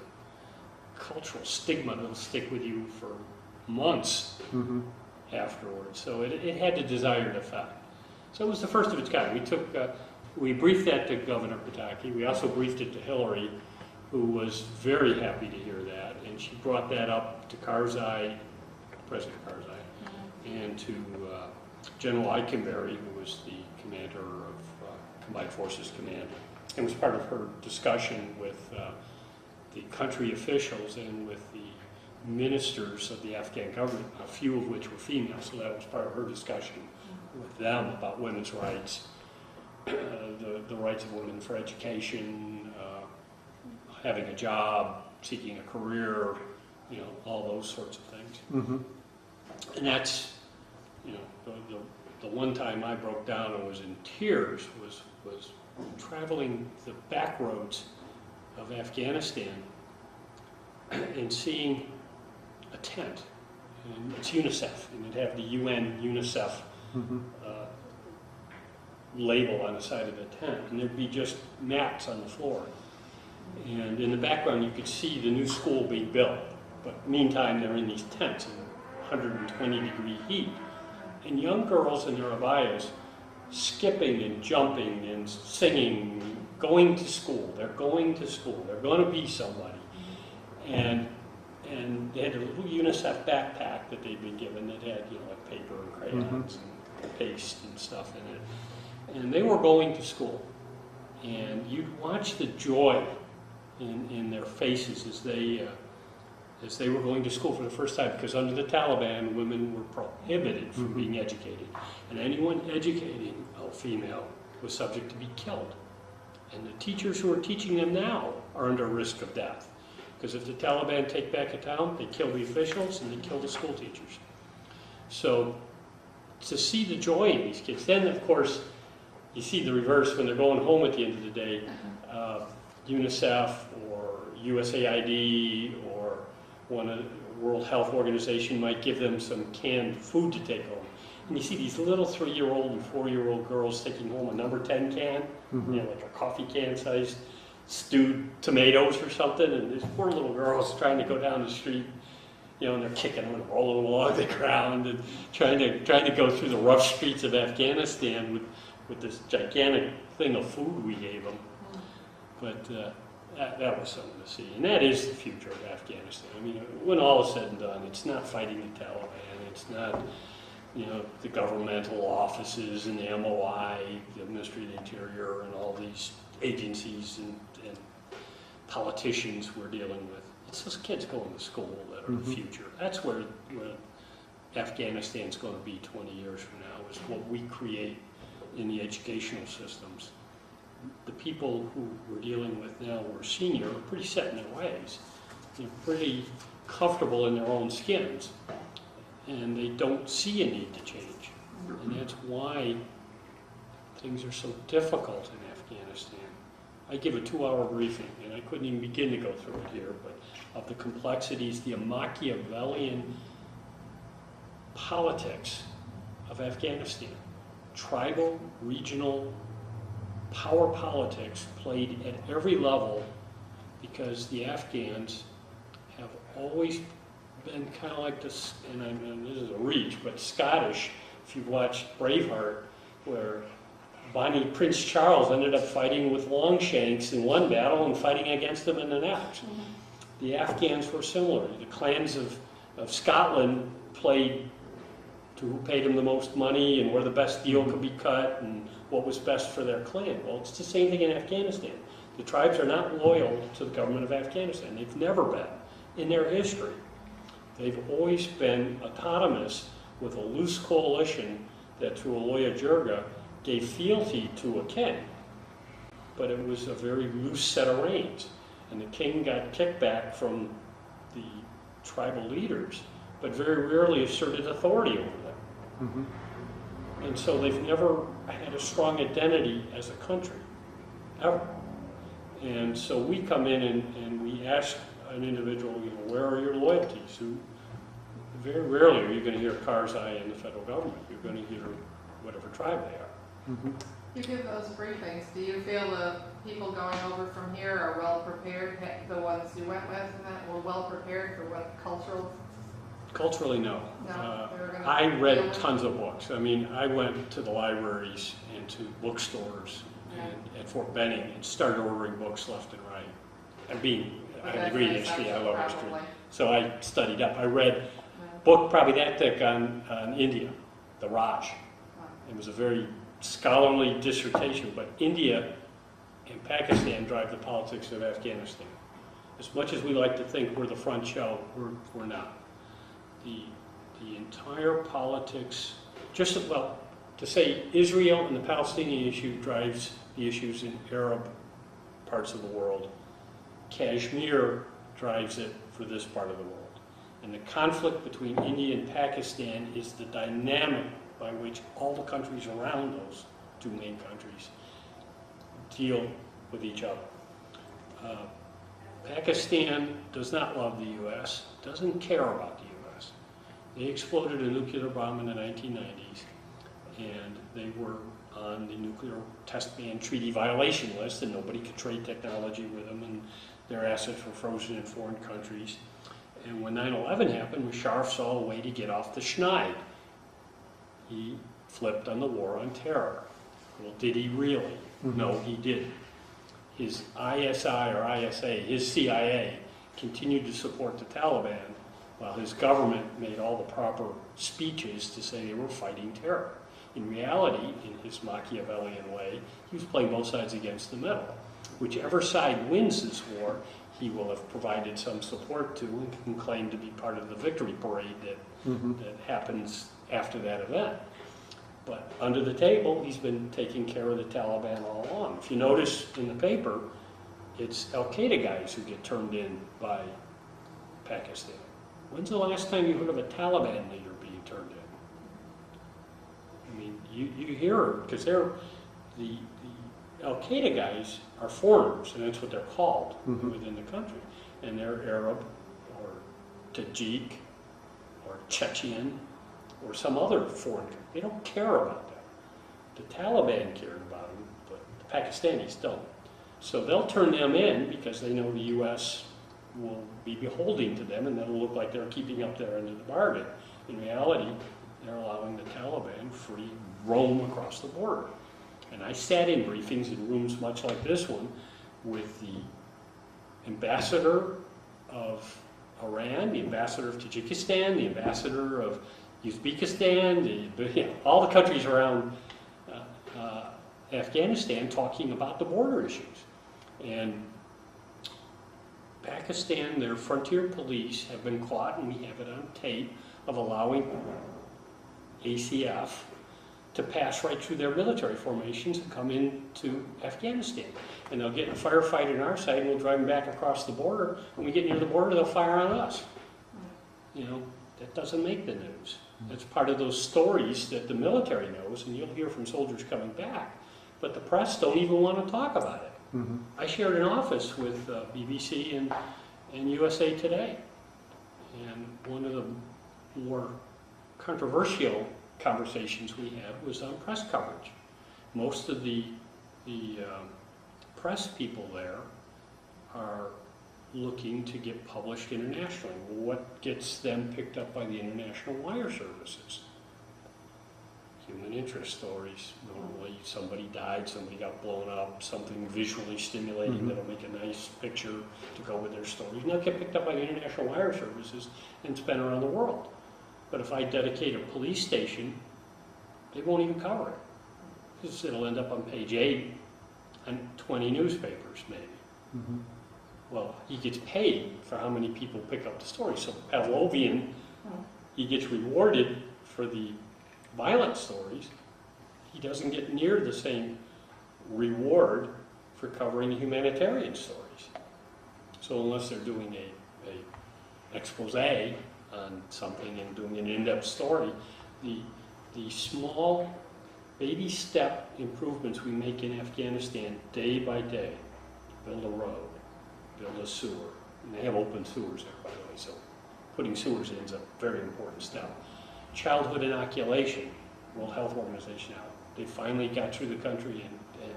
cultural stigma that'll stick with you for months afterwards. So it had the desired effect. So it was the first of its kind. We briefed that to Governor Pataki. We also briefed it to Hillary, who was very happy to hear that. And she brought that up to Karzai, President Karzai, and to General Eikenberry, who was the commander of Combined Forces Command. It was part of her discussion with the country officials and with the ministers of the Afghan government, a few of which were female, so that was part of her discussion with them about women's rights, the rights of women for education, having a job, seeking a career, all those sorts of things. And that's, the one time I broke down and was in tears was traveling the back roads of Afghanistan and seeing a tent, and it's UNICEF, and it'd have the UN UNICEF label on the side of the tent, and there'd be just mats on the floor. And in the background you could see the new school being built, but meantime they're in these tents in 120-degree heat. And young girls in their abayas skipping and jumping and singing, going to school, they're going to school, they're going to be somebody. And they had a little UNICEF backpack that they'd been given that had, like paper and crayons and paste and stuff in it. And they were going to school. And you'd watch the joy in their faces as they were going to school for the first time, because under the Taliban, women were prohibited from being educated. And anyone educating a female was subject to be killed. And the teachers who are teaching them now are under risk of death. Because if the Taliban take back a town, they kill the officials and they kill the school teachers. So to see the joy in these kids, then of course, you see the reverse when they're going home at the end of the day. UNICEF or USAID or World Health Organization might give them some canned food to take home. And you see these little 3-year-old and 4-year-old girls taking home a number 10 can, like a coffee can sized stewed tomatoes or something, and these poor little girls trying to go down the street, and they're kicking them and rolling them along the ground and trying to go through the rough streets of Afghanistan with this gigantic thing of food we gave them. But that was something to see. And that is the future of Afghanistan. I mean, when all is said and done, it's not fighting the Taliban. It's not, the governmental offices and the MOI, the Ministry of the Interior, and all these agencies and politicians we're dealing with. It's those kids going to school that are the future. That's where Afghanistan's going to be 20 years from now, is what we create in the educational systems. The people who we're dealing with now who are senior are pretty set in their ways. They're pretty comfortable in their own skins, and they don't see a need to change. And that's why things are so difficult in Afghanistan. I give a 2-hour briefing, and I couldn't even begin to go through it here, but of the complexities, the Machiavellian politics of Afghanistan. Tribal, regional power politics played at every level because the Afghans have always been kind of like this, and this is a reach, but Scottish. If you've watched Braveheart, where Prince Charles ended up fighting with Longshanks in one battle and fighting against them in the next. The Afghans were similar. The clans of Scotland played to who paid them the most money and where the best deal could be cut and what was best for their clan. Well, it's the same thing in Afghanistan. The tribes are not loyal to the government of Afghanistan. They've never been in their history. They've always been autonomous with a loose coalition that through a loya jirga gave fealty to a king. But it was a very loose set of reins. And the king got kickback from the tribal leaders, but very rarely asserted authority over them. Mm-hmm. And so they've never had a strong identity as a country, ever. And so we come in and we ask an individual, where are your loyalties? Very rarely are you going to hear Karzai in the federal government. You're going to hear whatever tribe they are. Mm-hmm. You give those briefings. Do you feel the people going over from here are well prepared? The ones you went with and that were well prepared for what cultural? Culturally, no. No, they were gonna I read deal with- tons of books. I mean, I went to the libraries and to bookstores at Fort Benning and started ordering books left and right. I have a degree in history, I love history. Probably. So I studied up. I read a book probably that thick on India, the Raj. It was a very scholarly dissertation, but India and Pakistan drive the politics of Afghanistan. As much as we like to think we're the front show, we're not. The entire politics, to say Israel and the Palestinian issue drives the issues in Arab parts of the world. Kashmir drives it for this part of the world. And the conflict between India and Pakistan is the dynamic by which all the countries around those two main countries deal with each other. Pakistan does not love the U.S., doesn't care about the U.S. They exploded a nuclear bomb in the 1990s, and they were on the nuclear test ban treaty violation list, and nobody could trade technology with them, and their assets were frozen in foreign countries. And when 9/11 happened, Musharraf saw a way to get off the schneid. He flipped on the war on terror. Well, did he really? Mm-hmm. No, he didn't. His ISI or ISA, his CIA, continued to support the Taliban while his government made all the proper speeches to say they were fighting terror. In reality, in his Machiavellian way, he was playing both sides against the middle. Whichever side wins this war, he will have provided some support to and can claim to be part of the victory parade that happens after that event. But under the table, he's been taking care of the Taliban all along. If you notice in the paper, it's Al-Qaeda guys who get turned in by Pakistan. When's the last time you heard of a Taliban leader being turned in? I mean, you hear it because they're the Al-Qaeda guys are foreigners, and that's what they're called within the country. And they're Arab or Tajik or Chechen or some other foreign country. They don't care about them. The Taliban cared about them, but the Pakistanis don't. So they'll turn them in because they know the U.S. will be beholding to them, and that'll look like they're keeping up their end of the bargain. In reality, they're allowing the Taliban free roam across the border. And I sat in briefings in rooms much like this one with the ambassador of Iran, the ambassador of Tajikistan, the ambassador of Uzbekistan, all the countries around Afghanistan talking about the border issues. And Pakistan, their frontier police have been caught, and we have it on tape, of allowing ACF to pass right through their military formations and come into Afghanistan. And they'll get in a firefight on our side, and we'll drive them back across the border. When we get near the border, they'll fire on us. That doesn't make the news. That's part of those stories that the military knows, and you'll hear from soldiers coming back. But the press don't even want to talk about it. Mm-hmm. I shared an office with BBC and USA Today. And one of the more controversial conversations we had was on press coverage. Most of the the press people there are looking to get published internationally. What gets them picked up by the international wire services? Human interest stories. Normally somebody died, somebody got blown up, something visually stimulating that'll make a nice picture to go with their stories. Not get picked up by the international wire services and spent around the world. But if I dedicate a police station, they won't even cover it. Because it'll end up on page 8 on 20 newspapers, maybe. Well, he gets paid for how many people pick up the story. So Pavlovian, he gets rewarded for the violent stories. He doesn't get near the same reward for covering the humanitarian stories. So unless they're doing a expose on something and doing an in-depth story, the small baby step improvements we make in Afghanistan day by day, build a road, build a sewer, and they have open sewers there, by the way, so putting sewers in is a very important step. Childhood inoculation, World Health Organization out. They finally got through the country and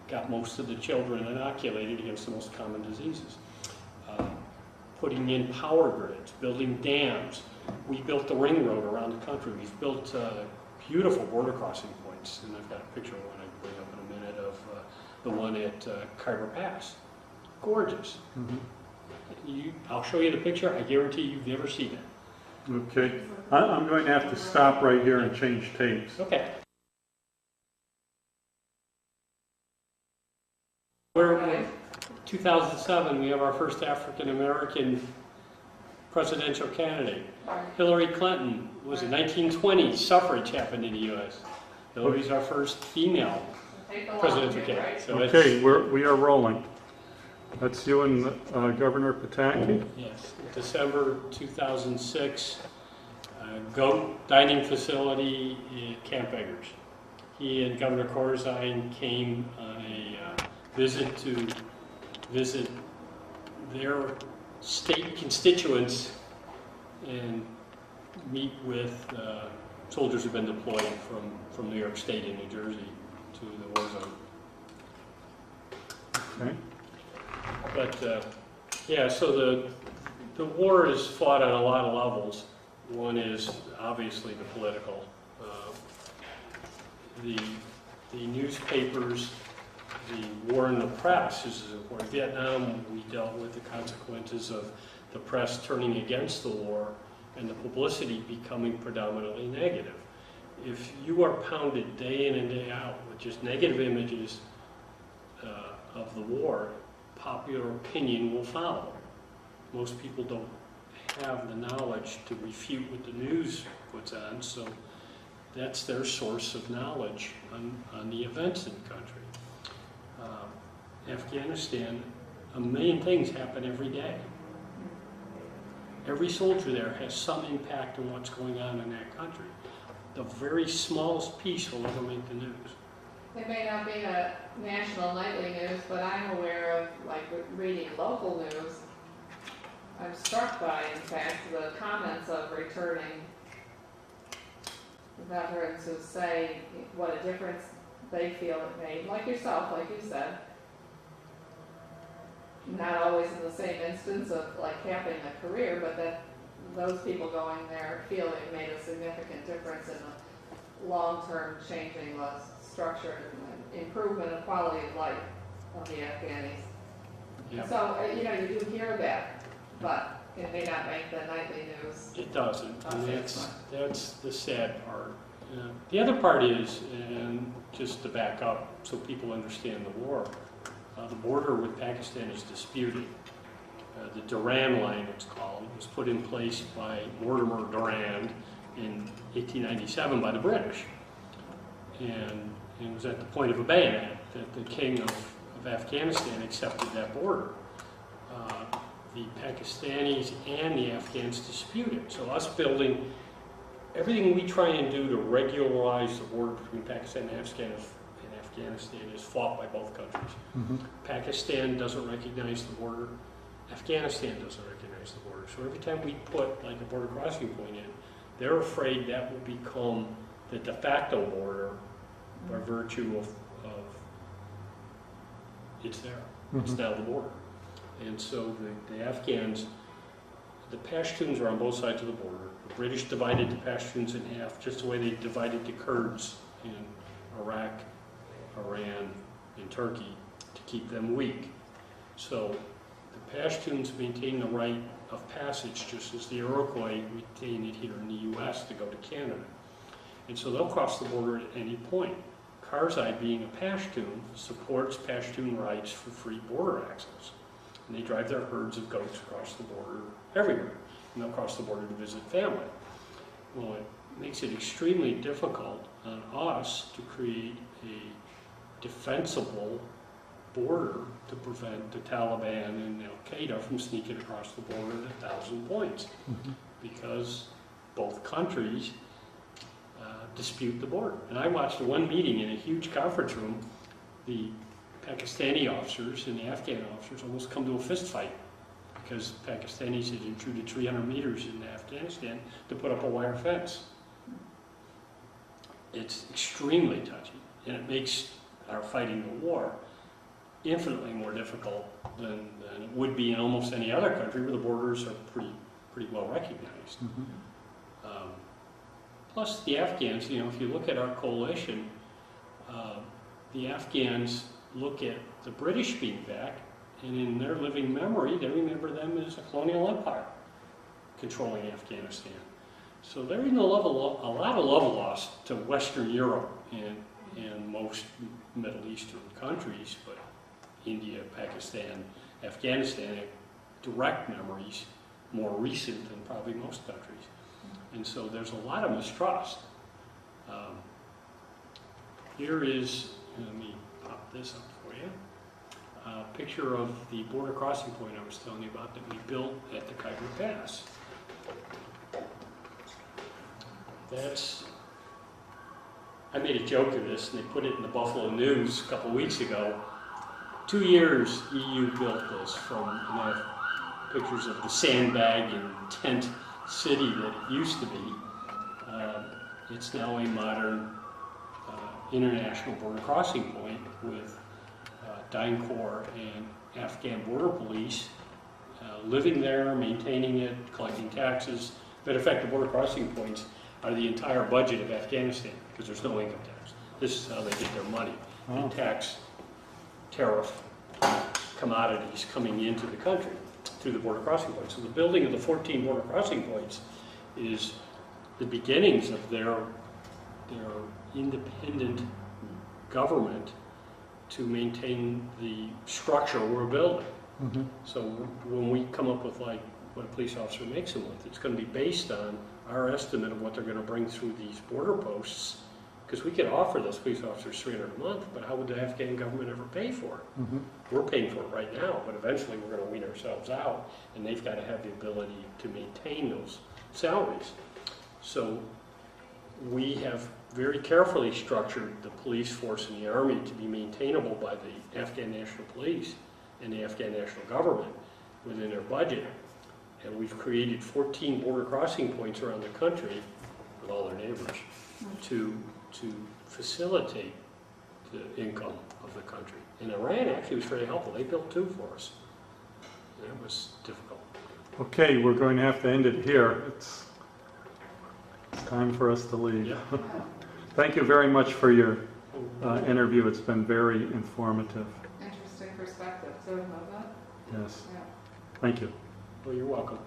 got most of the children inoculated against the most common diseases. Putting in power grids, building dams. We built the ring road around the country. We've built beautiful border crossing points, and I've got a picture of one I can bring up in a minute of the one at Khyber Pass. Gorgeous. I'll show you the picture. I guarantee you've never seen it. Okay. I'm going to have to stop right here and change tapes. Okay. Okay. 2007, we have our first African-American presidential candidate. Hillary Clinton was in 1920. Suffrage happened in the U.S. Hillary's our first female presidential candidate. So Okay, we are rolling. That's you and Governor Pataki? Yes, December 2006, goat dining facility in Camp Eggers. He and Governor Corzine came on a visit to visit their state constituents and meet with soldiers who've been deployed from New York State and New Jersey to the war zone. Okay. But yeah, so the war is fought on a lot of levels. One is obviously the political. The newspapers, the war in the press is important. Vietnam, we dealt with the consequences of the press turning against the war and the publicity becoming predominantly negative. If you are pounded day in and day out with just negative images of the war, popular opinion will follow. Most people don't have the knowledge to refute what the news puts on, so that's their source of knowledge on the events in the country. Afghanistan, a million things happen every day. Every soldier there has some impact on what's going on in that country. The very smallest piece will never make the news. It may not be a national nightly news, but I'm aware of, like, reading local news. I'm struck by, in fact, the comments of returning veterans who say what a difference they feel it made, like yourself, like you said. Not always in the same instance of, like, capping a career, but that those people going there feel it made a significant difference in the long-term changing the structure and improvement of quality of life of the Afghanis. Yeah. So, you do hear that, but it may not make the nightly news. It doesn't, and that's the sad part. The other part is, and just to back up so people understand the war, the border with Pakistan is disputed. The Durand Line, it's called, was put in place by Mortimer Durand in 1897 by the British. And it was at the point of a bayonet that the king of Afghanistan accepted that border. The Pakistanis and the Afghans dispute it. So us building everything we try and do to regularize the border between Pakistan and Afghanistan is fought by both countries. Pakistan doesn't recognize the border. Afghanistan doesn't recognize the border. So every time we put like a border crossing point in, they're afraid that will become the de facto border by virtue of it's there. It's now the border. And so the Afghans, the Pashtuns are on both sides of the border. The British divided the Pashtuns in half, just the way they divided the Kurds in Iraq, Iran, and Turkey to keep them weak. So the Pashtuns maintain the right of passage, just as the Iroquois retain it here in the U.S. to go to Canada. And so they'll cross the border at any point. Karzai, being a Pashtun, supports Pashtun rights for free border access. And they drive their herds of goats across the border everywhere. And they'll cross the border to visit family. Well, it makes it extremely difficult on us to create a defensible border to prevent the Taliban and Al-Qaeda from sneaking across the border at 1,000 points. Because both countries dispute the border. And I watched one meeting in a huge conference room. The Pakistani officers and the Afghan officers almost come to a fist fight because Pakistanis had intruded 300 meters into Afghanistan to put up a wire fence. It's extremely touchy, and it makes our fighting the war infinitely more difficult than it would be in almost any other country where the borders are pretty well recognized. Plus the Afghans, if you look at our coalition, the Afghans look at the British being back, and in their living memory, they remember them as a colonial empire controlling Afghanistan. So there is a lot of love lost to Western Europe and most Middle Eastern countries, but India, Pakistan, Afghanistan have direct memories, more recent than probably most countries. And so there's a lot of mistrust. Here is, let me pop this up for you, a picture of the border crossing point I was telling you about that we built at the Khyber Pass. I made a joke of this, and they put it in the Buffalo News a couple weeks ago. 2 years EU built this from, and I have pictures of the sandbag and tent city that it used to be. It's now a modern international border crossing point with DynCorp and Afghan border police living there, maintaining it, collecting taxes. Matter of fact, the border crossing points are the entire budget of Afghanistan because there's no income tax. This is how they get their money. They tax tariff commodities coming into the country through the border crossing points. So the building of the 14 border crossing points is the beginnings of their independent government to maintain the structure we're building. So when we come up with like what a police officer makes them with, it's going to be based on our estimate of what they're going to bring through these border posts, because we could offer those police officers $300 a month, but how would the Afghan government ever pay for it? We're paying for it right now, but eventually we're going to wean ourselves out, and they've got to have the ability to maintain those salaries. So we have very carefully structured the police force and the army to be maintainable by the Afghan National Police and the Afghan National Government within their budget. And we've created 14 border crossing points around the country with all their neighbors to facilitate the income of the country. And Iran actually was very helpful. They built 2 for us. And it was difficult. Okay, we're going to have to end it here. It's time for us to leave. Yeah. Thank you very much for your interview. It's been very informative. Interesting perspective, too, about that. Yes. Yeah. Thank you. Well, you're welcome.